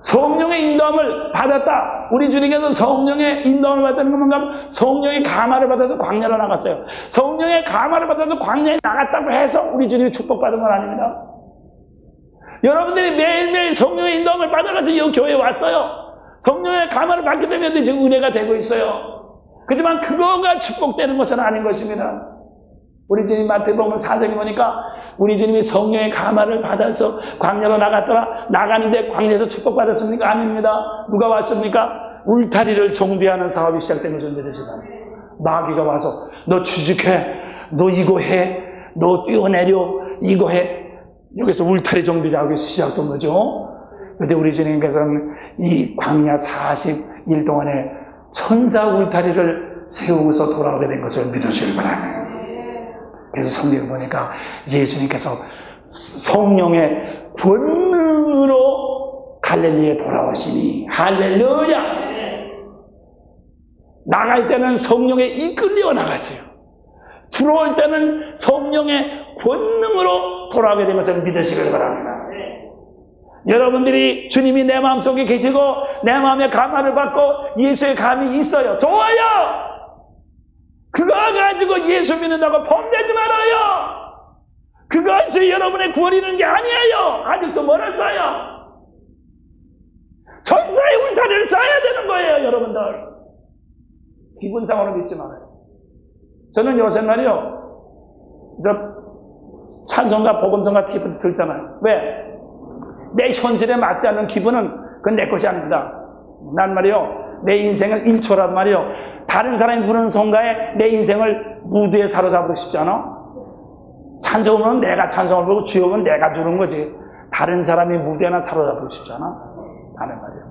성령의 인도함을 받았다. 우리 주님께서 성령의 인도함을 받았다는 건 뭔가 성령의 감화를 받아서 광야로 나갔어요. 성령의 감화를 받아서 광야에 나갔다고 해서 우리 주님이 축복받은 건 아닙니다. 여러분들이 매일매일 성령의 인도함을 받아가지고 이 교회에 왔어요. 성령의 감화를 받기 때문에 지금 은혜가 되고 있어요. 그렇지만 그거가 축복되는 것은 아닌 것입니다. 우리 주님 마태복음 4장에 보니까 우리 주님이 성령의 감화를 받아서 광야로 나갔더라. 나가는데 광야에서 축복받았습니까? 아닙니다. 누가 왔습니까? 울타리를 정비하는 사업이 시작된 것을 믿으시다. 마귀가 와서 너 취직해, 너 이거 해, 너 뛰어내려, 이거 해. 여기서 울타리 정비작업이 시작된 거죠. 그런데 우리 주님께서는 이 광야 40일 동안에 천사 울타리를 세우고서 돌아오게 된 것을 믿으시길 바랍니다. 그래서 성경을 보니까 예수님께서 성령의 권능으로 갈릴리에 돌아오시니 할렐루야. 나갈 때는 성령에 이끌려 나갔어요. 들어올 때는 성령의 권능으로 돌아오게 된 것을 믿으시길 바랍니다. 여러분들이 주님이 내 마음속에 계시고 내 마음에 감화를 받고 예수의 감이 있어요. 좋아요. 그거 가지고 예수 믿는다고 폼되지 말아요. 그것이 여러분의 구원이는 게 아니에요. 아직도 멀었어요. 천사의 울타리를 쌓아야 되는 거예요, 여러분들. 기분상으로 믿지 말아요. 저는 요새 말이요, 찬송가, 복음성가 테이프 들잖아요. 왜? 내 현실에 맞지 않는 기분은 그건 내 것이 아닙니다. 난 말이요, 내 인생을 1초라도 말이요, 다른 사람이 부르는 성가에 내 인생을 무드에 사로잡고 싶지 않아? 찬송은 내가 찬송을 부르고 주역은 내가 주는 거지. 다른 사람이 무대 하나 사로잡고 싶잖아. 하는 말이야.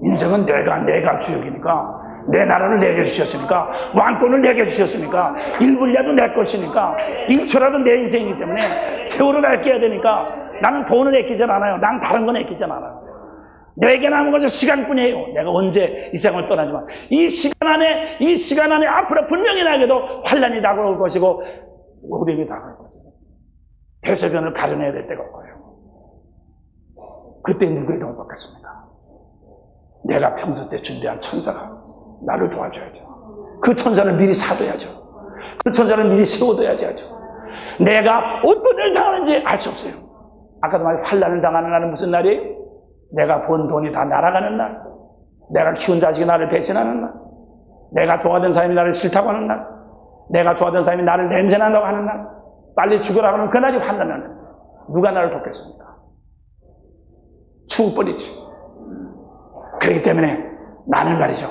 인생은 내가 주역이니까, 내 나라를 내게 주셨으니까, 왕권을 내게 주셨으니까, 1분이라도 내 것이니까, 1초라도 내 인생이기 때문에 세월을 아껴야 되니까, 나는 돈을 아끼지 않아요. 난 다른 건 아끼지 않아요. 내게 남은 것은 시간뿐이에요. 내가 언제 이 세상을 떠나지만 이 시간 안에 앞으로 분명히 나에게도 환란이 다가올 것이고 어려움이 다가올 것이고 대소변을 가려내야 될 때가 올 거예요. 그때 누구의 도움을 받겠습니까? 내가 평소 때 준비한 천사가 나를 도와줘야죠. 그 천사를 미리 사둬야죠. 그 천사를 미리 세워둬야죠. 내가 어떤 일을 당하는지 알 수 없어요. 아까도 말한 환란을 당하는 날은 무슨 날이에요? 내가 번 돈이 다 날아가는 날, 내가 키운 자식이 나를 배신하는 날, 내가 좋아하던 사람이 나를 싫다고 하는 날, 내가 좋아하던 사람이 나를 냄새난다고 하는 날, 빨리 죽으라고 하는 그날이 환난하는 날. 누가 나를 돕겠습니까? 죽어버리지. 그렇기 때문에 나는 말이죠,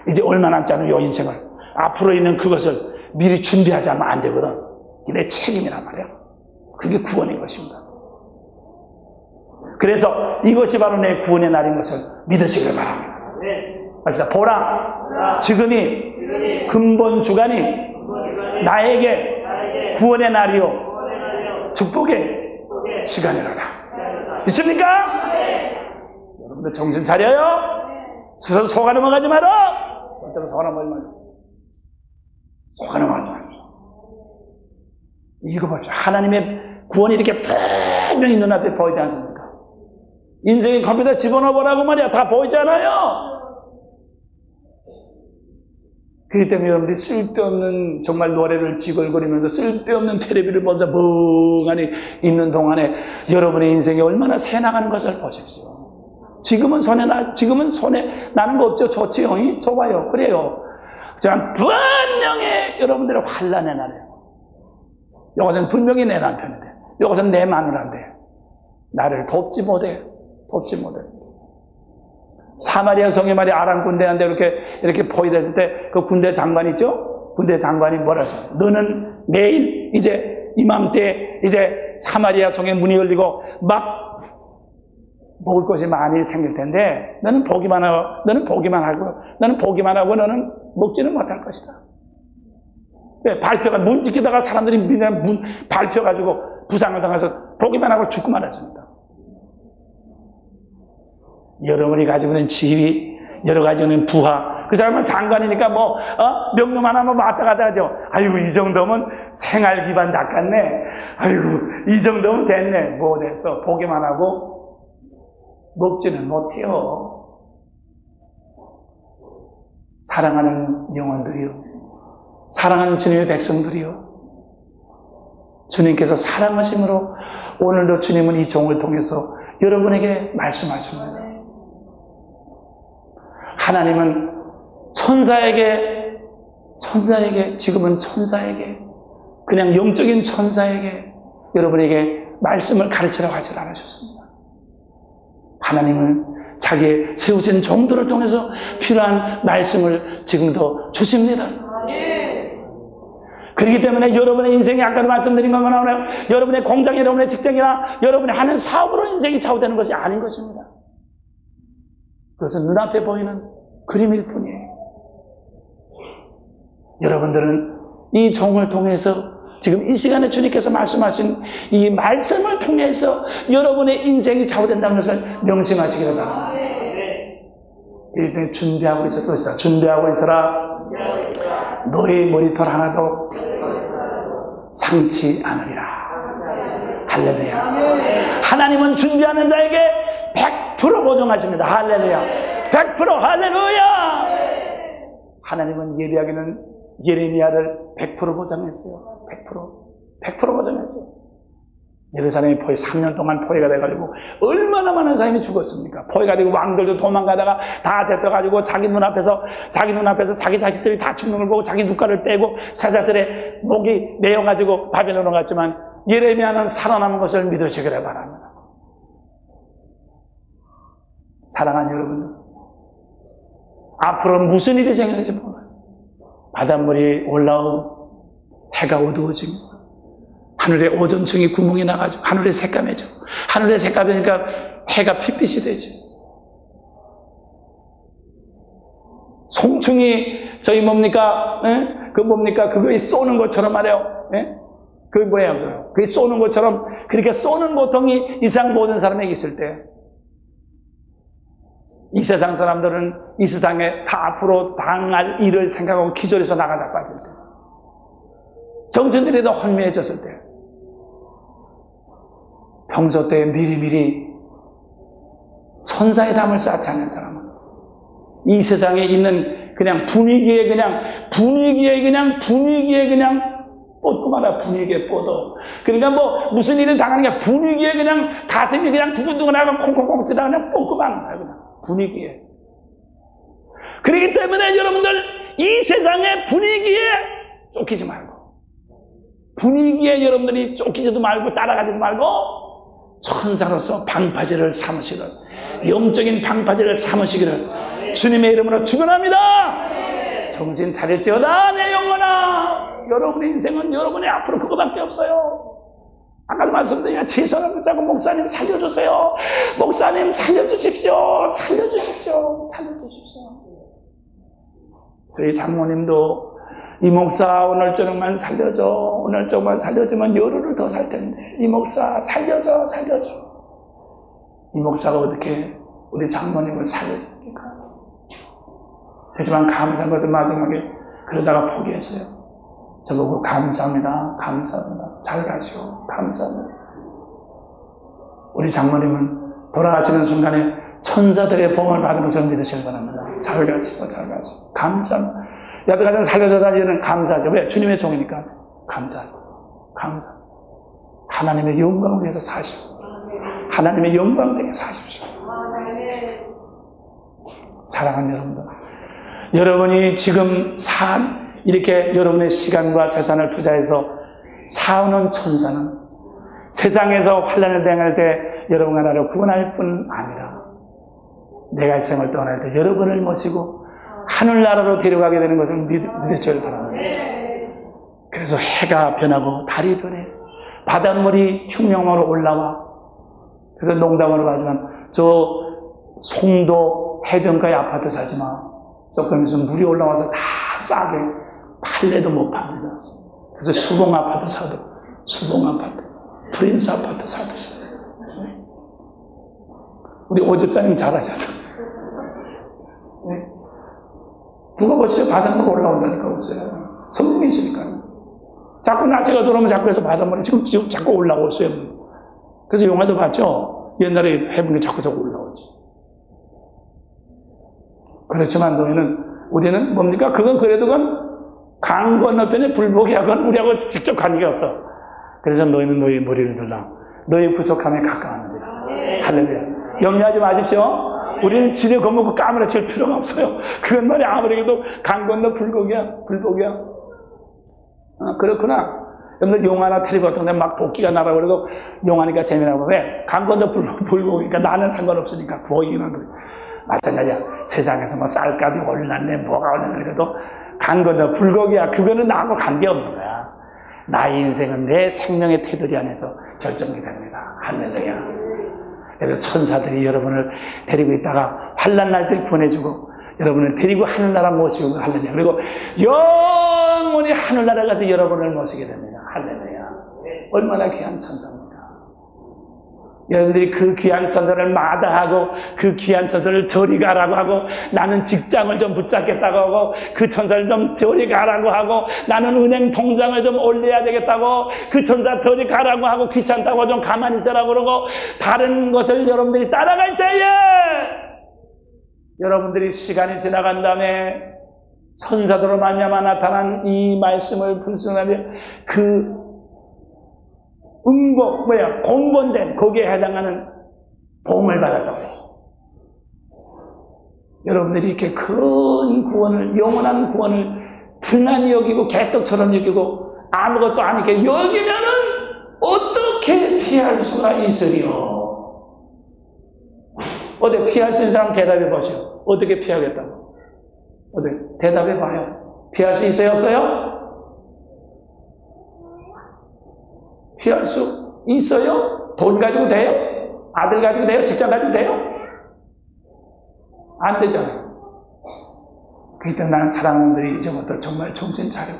이제 얼마 남지 않은 이 인생을, 앞으로 있는 그것을 미리 준비하지 않으면 안 되거든. 이게 내 책임이란 말이야. 그게 구원인 것입니다. 그래서 이것이 바로 내 구원의 날인 것을 믿으시길 바랍니다. 보라, 지금이 근본 주간이 나에게 구원의 날이요 축복의 시간이라다. 믿습니까? 여러분들 정신 차려요. 스스로 속아 넘어가지 마라. 절대로 속아 넘어가지 마라. 속아 넘어가지 마라. 이거 봅시다. 하나님의 구원이 이렇게 분명히 눈앞에 보이지 않습니까? 인생의 컴퓨터 집어넣어보라고 말이야. 다 보이잖아요. 그렇기 때문에 여러분들이 쓸데없는 정말 노래를 지글거리면서 쓸데없는 텔레비를 보면서 멍하니 있는 동안에 여러분의 인생이 얼마나 새 나가는 것을 보십시오. 지금은 손에 나는 거 없죠. 좋지요. 좋아요. 그래요. 하지만 분명히 여러분들의 환난의 날이에요. 이것은 분명히 내 남편인데, 이것은 내 마누라인데 나를 돕지 못해. 사마리아 성에 말이 아람 군대한테 이렇게 포위됐을 때 그 군대 장관 있죠? 군대 장관이 뭐라 했어요? 너는 내일 이제 이맘때 이제 사마리아 성에 문이 열리고 막 먹을 것이 많이 생길 텐데 너는 보기만 하고 너는 먹지는 못할 것이다. 발표가 문 지키다가 사람들이 문 발표 가지고 부상을 당해서 보기만 하고 죽고 말았습니다. 여러분이 가지고 있는 지위, 여러 가지 있는 부하, 그 사람은 장관이니까 명령만 하면 왔다 갔다 하죠. 아이고, 이 정도면 생활 기반 닦았네. 아이고, 이 정도면 됐네. 뭐 됐어. 보기만 하고 먹지는 못해요. 사랑하는 영혼들이요. 사랑하는 주님의 백성들이요. 주님께서 사랑하심으로 오늘도 주님은 이 종을 통해서 여러분에게 말씀하십니다. 하나님은 지금은 천사에게, 그냥 영적인 천사에게 여러분에게 말씀을 가르치라고 하지 않으셨습니다. 하나님은 자기의 세우신 종들을 통해서 필요한 말씀을 지금도 주십니다. 그렇기 때문에 여러분의 인생이 아까도 말씀드린 것만 하면 여러분의 공장, 여러분의 직장이나 여러분이 하는 사업으로 인생이 좌우되는 것이 아닌 것입니다. 그것은 눈앞에 보이는 그림일 뿐이에요. 여러분들은 이 종을 통해서 지금 이 시간에 주님께서 말씀하신 이 말씀을 통해서 여러분의 인생이 좌우된다는 것을 명심하시기를 바랍니다. 그렇기 준비하고 있을 것이다. 준비하고 있어라. 너의 머리털 하나도 상치 않으리라. 할렐루야. 하나님은 준비하는 자에게 100% 보증하십니다. 할렐루야. 100% 할렐루야. 하나님은 예레미야를 100% 보장했어요. 100% 보장했어요. 예루살렘이 3년 동안 포위가 돼가지고 얼마나 많은 사람이 죽었습니까? 포위가 되고 왕들도 도망가다가 다 잡혀가지고 자기 눈앞에서 자기 자식들이 다 죽는 걸 보고 자기 눈가를 떼고 사사슬에 목이 메어가지고 바벨론으로 갔지만 예레미야는 살아남은 것을 믿으시기를 바랍니다. 사랑하는 여러분들, 앞으로 무슨 일이 생길지 몰라요. 바닷물이 올라오고 해가 어두워지고 하늘에 오존층이 구멍이 나가지고 하늘에 새까매져. 하늘에 새까매니까 해가 핏빛이 되죠. 송충이 저희 뭡니까? 그 뭡니까? 그거에 쏘는 것처럼 말이에요. 그게 뭐예요? 그게 쏘는 것처럼 그렇게 쏘는 고통이 이 세상 모든 사람에게 있을 때 이 세상 사람들은 이 세상에 다 앞으로 당할 일을 생각하고 기절해서 나가다 빠질 때 정신들이 더 혼미해졌을 때 평소 때 미리미리 천사의 담을 쌓지 않는 사람은 이 세상에 있는 그냥 분위기에 그냥 뻗고 말아. 분위기에 뻗어. 그러니까 뭐 무슨 일을 당하는 게 분위기에 그냥 가슴이 그냥 두근두근하고 콩콩콩 뜨다 그냥 뻗고만 그냥 분위기에. 그렇기 때문에 여러분들 이 세상의 분위기에 쫓기지 말고 분위기에 여러분들이 쫓기지도 말고 따라가지도 말고 천사로서 방파제를 삼으시기를 영적인 방파제를 삼으시기를 주님의 이름으로 축원합니다. 정신 차릴지어다 내 영혼아. 여러분의 인생은 여러분의 앞으로 그거밖에 없어요. 아까도 말씀드린 최선을 붙잡고 목사님 살려주세요. 목사님 살려주십시오. 저희 장모님도 이 목사 오늘 저녁만 살려줘. 오늘 저녁만 살려주면 열흘을 더 살 텐데 이 목사 살려줘. 이 목사가 어떻게 우리 장모님을 살려줍니까? 하지만 감사한 것은 마지막에 그러다가 포기했어요. 저보고 감사합니다. 잘 가시오. 감사합니다. 우리 장모님은 돌아가시는 순간에 천사들의 보험을 받은 것을 믿으시기 바랍니다. 잘 가시오. 감사합니다. 여태 가장 살려줘다니는 감사하죠. 왜? 주님의 종이니까 감사하죠. 하나님의 영광을 위해서 사시오. 하나님의 영광 되게 사십시오. 사랑하는 여러분들, 여러분이 지금 이렇게 여러분의 시간과 재산을 투자해서 사오는 천사는 세상에서 환난을 당할 때 여러분과 나를 구원할 뿐 아니라 내가 이 세상을 떠날 때 여러분을 모시고 하늘나라로 데려가게 되는 것을 믿으시길 바랍니다. 그래서 해가 변하고 달이 변해 바닷물이 흉령으로 올라와. 그래서 농담으로 하지만 저 송도 해변가에 아파트 사지 마. 조금 있으면 물이 올라와서 다 싸게 팔래도 못 팝니다. 그래서 수봉 아파트, 프린스 아파트 사두세요. 우리 오집사님 잘하셔서. 누가 보시죠? 바닷물 올라온다니까 보세요. 성공이시니까요. 자꾸 날씨가 들어오면 자꾸 해서 바닷물이 지금 자꾸 올라오고 있어요. 그래서 영화도 봤죠? 옛날에 해본 게 자꾸 올라오지. 그렇지만 우리는 뭡니까? 그건 그래도 강 건너편에 불복이하건 우리하고 직접 관계가 없어. 그래서 너희는 너희 머리를 들라. 너희 부족함에 가까워하느니라. 할렐루야. 염려하지 마십시오. 우리는 지뢰 겁먹고 까무러칠 필요가 없어요. 그건 말이야. 아무리 해도 강 건너 불복이야. 그렇구나. 여러분들 용화나 텔레비 같은 데 막 도끼가 날아오고 그래도 용하니까 재미나고. 왜? 강 건너 불복이니까 나는 상관없으니까 구호이기만 그래. 마찬가지야. 세상에서 뭐 쌀값이 올랐네, 뭐가 올랐네, 그래도 강 건너 불고기야. 그거는 나하고 관계없는 거야. 나의 인생은 내 생명의 테두리 안에서 결정이 됩니다. 할렐루야. 그래서 천사들이 여러분을 데리고 있다가 환난 날 때 보내주고 여러분을 데리고 하늘나라 모시고 할렐루야. 그리고 영원히 하늘나라 가서 여러분을 모시게 됩니다. 할렐루야. 얼마나 귀한 천사입니다. 여러분들이 그 귀한 천사를 마다하고 그 귀한 천사를 저리 가라고 하고 나는 직장을 좀 붙잡겠다고 하고 그 천사를 좀 저리 가라고 하고 나는 은행 통장을 좀 올려야 되겠다고 그 천사 저리 가라고 하고 귀찮다고 좀 가만히 있으라고 그러고 다른 것을 여러분들이 따라갈 때에 여러분들이 시간이 지나간 다음에 천사들로 말미암아 나타난 이 말씀을 불순하며 그 공본된 거기에 해당하는 보험을 받았다고 했어요. 여러분들이 이렇게 큰 구원을, 영원한 구원을 불난히 여기고 개떡처럼 여기고 아무것도 아니게 여기면은 어떻게 피할 수가 있으리요? 어디 피할 수 있는 사람 대답해 보시오. 어떻게 피하겠다고? 어디 대답해 봐요. 피할 수 있어요? 없어요? 피할 수 있어요? 돈 가지고 돼요? 아들 가지고 돼요? 직장 가지고 돼요? 안 되잖아요. 그렇기 때문에 나는 사랑하는 분들이 이제부터 정말 정신 차리고,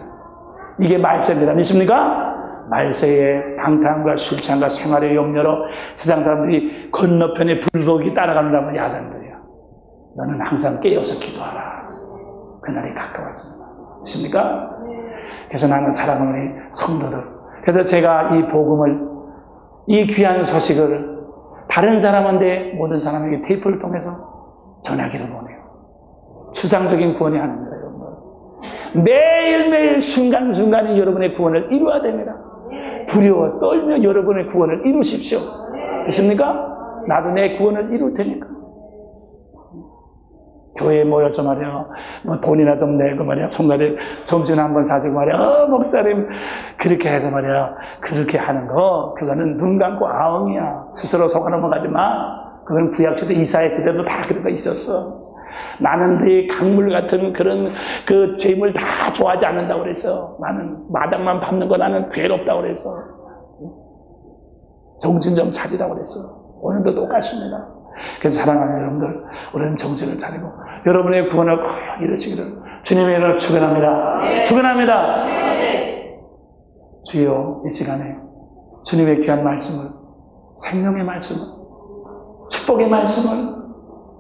이게 말세입니다. 믿습니까? 말세에 방탕과 술창과 생활의 염려로 세상 사람들이 건너편에 불복이 따라가는다면 야단들이야. 너는 항상 깨어서 기도하라. 그날이 가까웠습니다. 믿습니까? 그래서 나는 사랑하는 우리 성도들, 그래서 제가 이 복음을, 이 귀한 소식을 다른 사람한테, 모든 사람에게 테이프를 통해서 전하기를 원해요. 추상적인 구원이 아닙니다, 여러분. 매일매일 순간순간이 여러분의 구원을 이루어야 됩니다. 두려워 떨며 여러분의 구원을 이루십시오. 됐습니까? 나도 내 구원을 이룰 테니까. 교회에 모여서 말이야, 뭐 돈이나 좀 내고 말이야, 송날에 점심 한번 사주고 말이야, 목사님, 그렇게 해서 말이야, 그렇게 하는 거, 그거는 눈 감고 아웅이야. 스스로 속아 넘어가지 마. 그건 구약시대, 이사야 시대도 다 그런 거 있었어. 나는 네 강물 같은 그런 그 재물 다 좋아하지 않는다고 그랬어. 나는 마당만 밟는 거 나는 괴롭다고 그랬어. 정신 좀 차리라고 그랬어. 오늘도 똑같습니다. 그래서 사랑하는 여러분들, 우리는 정신을 차리고 여러분의 구원을 꼭 이루시기를 주님의 이름으로 축원합니다. 축원합니다. 주여, 이 시간에 주님의 귀한 말씀을, 생명의 말씀을, 축복의 말씀을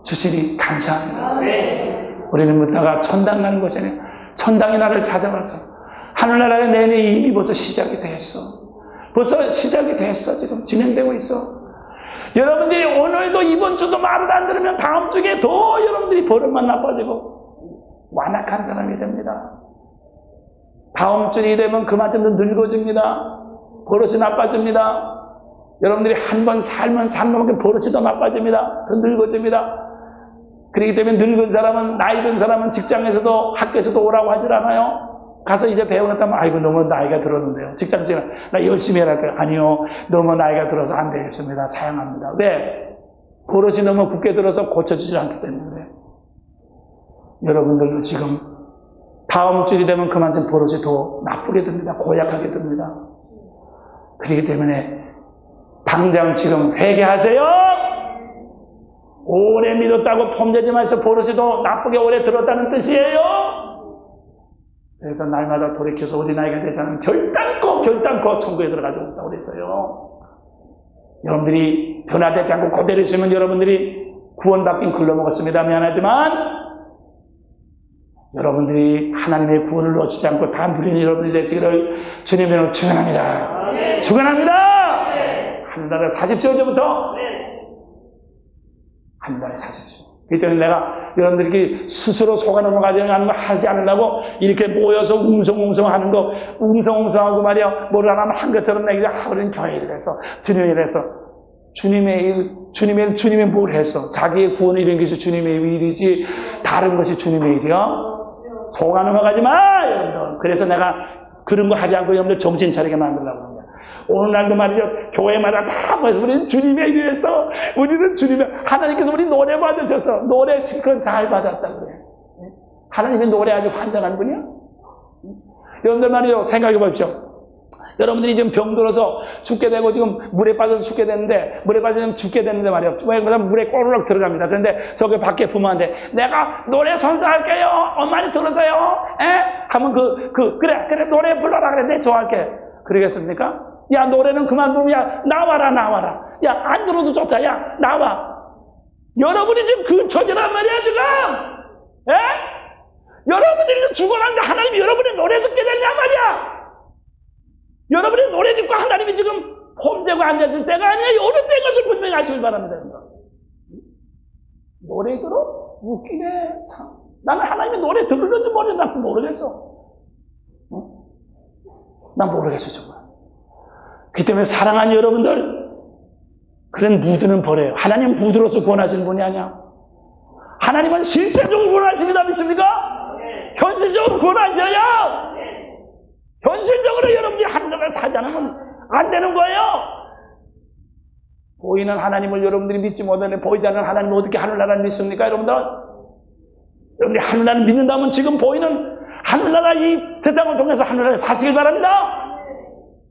주시니 감사합니다. 우리는 묻다가 천당 가는 것이 아니라 천당이 나를 찾아와서 하늘나라의 내내 이미 벌써 시작이 됐어. 벌써 시작이 됐어. 지금 진행되고 있어. 여러분들이 오늘도 이번 주도 말을 안 들으면 다음 주에 더 여러분들이 버릇만 나빠지고 완악한 사람이 됩니다. 다음 주이 되면 그만큼 더 늙어집니다. 버릇이 나빠집니다. 여러분들이 한 번 살면 산 것만큼 버릇이 더 나빠집니다. 더 늙어집니다. 그렇기 때문에 늙은 사람은, 나이 든 사람은 직장에서도 학교에서도 오라고 하질 않아요. 가서 이제 배우겠다면, 아이고, 너무 나이가 들었는데요. 직장생활, 나 열심히 해야 할까요? 아니요. 너무 나이가 들어서 안 되겠습니다. 사양합니다. 왜? 버릇이 너무 굳게 들어서 고쳐지지 않기 때문에 그래요. 여러분들도 지금 다음 주이 되면 그만큼 버릇이 더 나쁘게 됩니다. 고약하게 됩니다. 그렇기 때문에 당장 지금 회개하세요. 오래 믿었다고 폼되지 마시고 버릇이 더 나쁘게 오래 들었다는 뜻이에요. 그래서 날마다 돌이켜서 우리 나이가 되지 않으면 결단코 천국에 들어가지 못하고 그랬어요. 여러분들이 변화되지 않고 그대로 있으면 여러분들이 구원받긴 글러먹었습니다. 미안하지만 여러분들이 하나님의 구원을 놓치지 않고 다 누리는 여러분들이 되시기를 주님의 이름으로 축원합니다. 축원합니다. 하늘나라에 사십시오. 이제부터 하늘나라에 사십시오. 그렇기 때문에 내가 여러분들이 스스로 속아 넘어가지 않는 거 하지 않으려고 이렇게 모여서 웅성웅성하는 거, 웅성웅성하고 말이야, 뭐를 하나 한 것처럼 내가 우리는 교회 일을 해서, 주님의 일을 해서, 주님의 뭘 해서, 자기의 구원을 이룬 것이 주님의 일이지, 다른 것이 주님의 일이야? 속아 넘어가지 마, 여러분들. 그래서 내가 그런 거 하지 않고 여러분들 정신 차리게 만들려고 합니다. 오늘날도 말이죠, 교회마다 다 모여서 우리는 주님의 일을 해서, 우리는 하나님께서 우리 노래 받으셔서, 노래 실컷 잘 받았다고 그래요. 하나님의 노래 아주 환장한 분이야? 여러분들 말이죠, 생각해 보십시오. 여러분들이 지금 병들어서 죽게 되고 지금 물에 빠져서 죽게 되는데, 물에 빠져서 죽게 되는데 말이에요. 왜 그러면 물에 꼬르륵 들어갑니다. 그런데 저기 밖에 부모한테 내가 노래 선사할게요. 엄마니 들으세요. 하면 그래 노래 불러라 그래. 내 좋아할게. 그러겠습니까? 야, 노래는 그만 부르면, 야, 나와라. 야, 안 들어도 좋다. 야, 나와. 여러분이 지금 그 처지란 말이야, 지금. 여러분들이 죽어가는데 하나님이 여러분의 노래 듣게 되냐 말이야. 여러분의 노래 듣고 하나님이 지금 폼되고 앉아줄 때가 아니에요. 어느 때인 것을 분명히 아시길 바랍니다. 노래 들어? 웃기네. 참. 나는 하나님의 노래 들을는지 모르겠어. 난 모르겠어, 정말. 그렇기 때문에 사랑하는 여러분들, 그런 무드는 버려요. 하나님 무드로서 구원하시는 분이 아니야. 하나님은 실제적으로 구원하십니다. 믿습니까? 현실적으로 구원하셔요. 현실적으로 여러분이 하늘나라를 사지 않으면 안 되는 거예요. 보이는 하나님을 여러분들이 믿지 못하는데 보이지 않는 하나님을 어떻게 하늘나라를 믿습니까, 여러분들? 여러분들이 하늘나라를 믿는다면 지금 보이는 하늘나라 이 세상을 통해서 하늘나라를 사시길 바랍니다.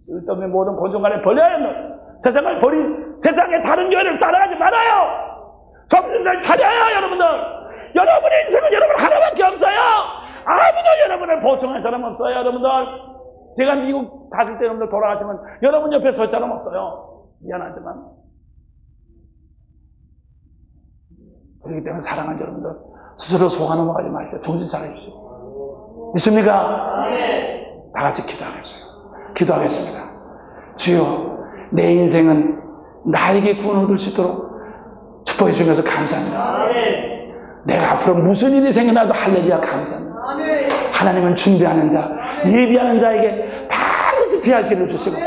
쓸데없는 모든 고정관에 벌려야 하는 세상을 세상의 다른 교회를 따라가지 말아요. 정신을 차려요, 여러분들. 여러분의 인생은 여러분 하나밖에 없어요. 아무도 여러분을 보충할 사람 없어요, 여러분들. 제가 미국 갔을 때 여러분들 돌아가시면 여러분 옆에 설 사람 없어요. 미안하지만. 그렇기 때문에 사랑하는 여러분들, 스스로 속아 넘어가지 마시고 정신 차려주시고. 있습니까? 다 같이 기도하겠어요. 기도하겠습니다. 주여, 내 인생은 나에게 구원을 얻을 수 있도록 축복해 주셔서 감사합니다. 내가 앞으로 무슨 일이 생겨나도 할렐루야 감사합니다. 하나님은 준비하는 자, 예비하는 자에게 반드시 피할 길을 주시고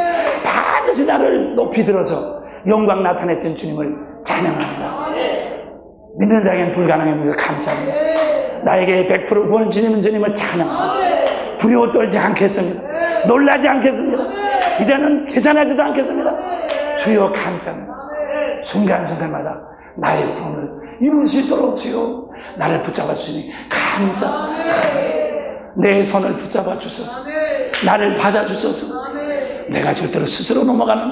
반드시 나를 높이 들어서 영광 나타내신 주님을 찬양합니다. 믿는 자에게는 불가능합니다. 감사합니다. 나에게 100% 구원 주님을 찬양합니다. 두려워 떨지 않겠습니다. 놀라지 않겠습니다. 이제는 계산하지도 않겠습니다. 주여 감사합니다. 순간순간마다 나의 구원을 이룰 수 있도록 주여 나를 붙잡아 주시니 감사합니다. 내 손을 붙잡아 주셔서 나를 받아 주셔서 내가 절대로 스스로 넘어가는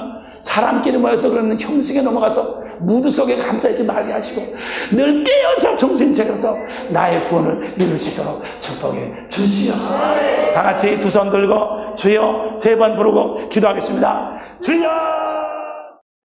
사람끼리 모여서 그러는 형식에 넘어가서 무드 속에 감싸지 말게 하시고 늘 깨어서 정신 차려서 나의 구원을 이룰 수 있도록 축복해 주시옵소서. 다 같이 두 손 들고 주여 3번 부르고 기도하겠습니다. 주여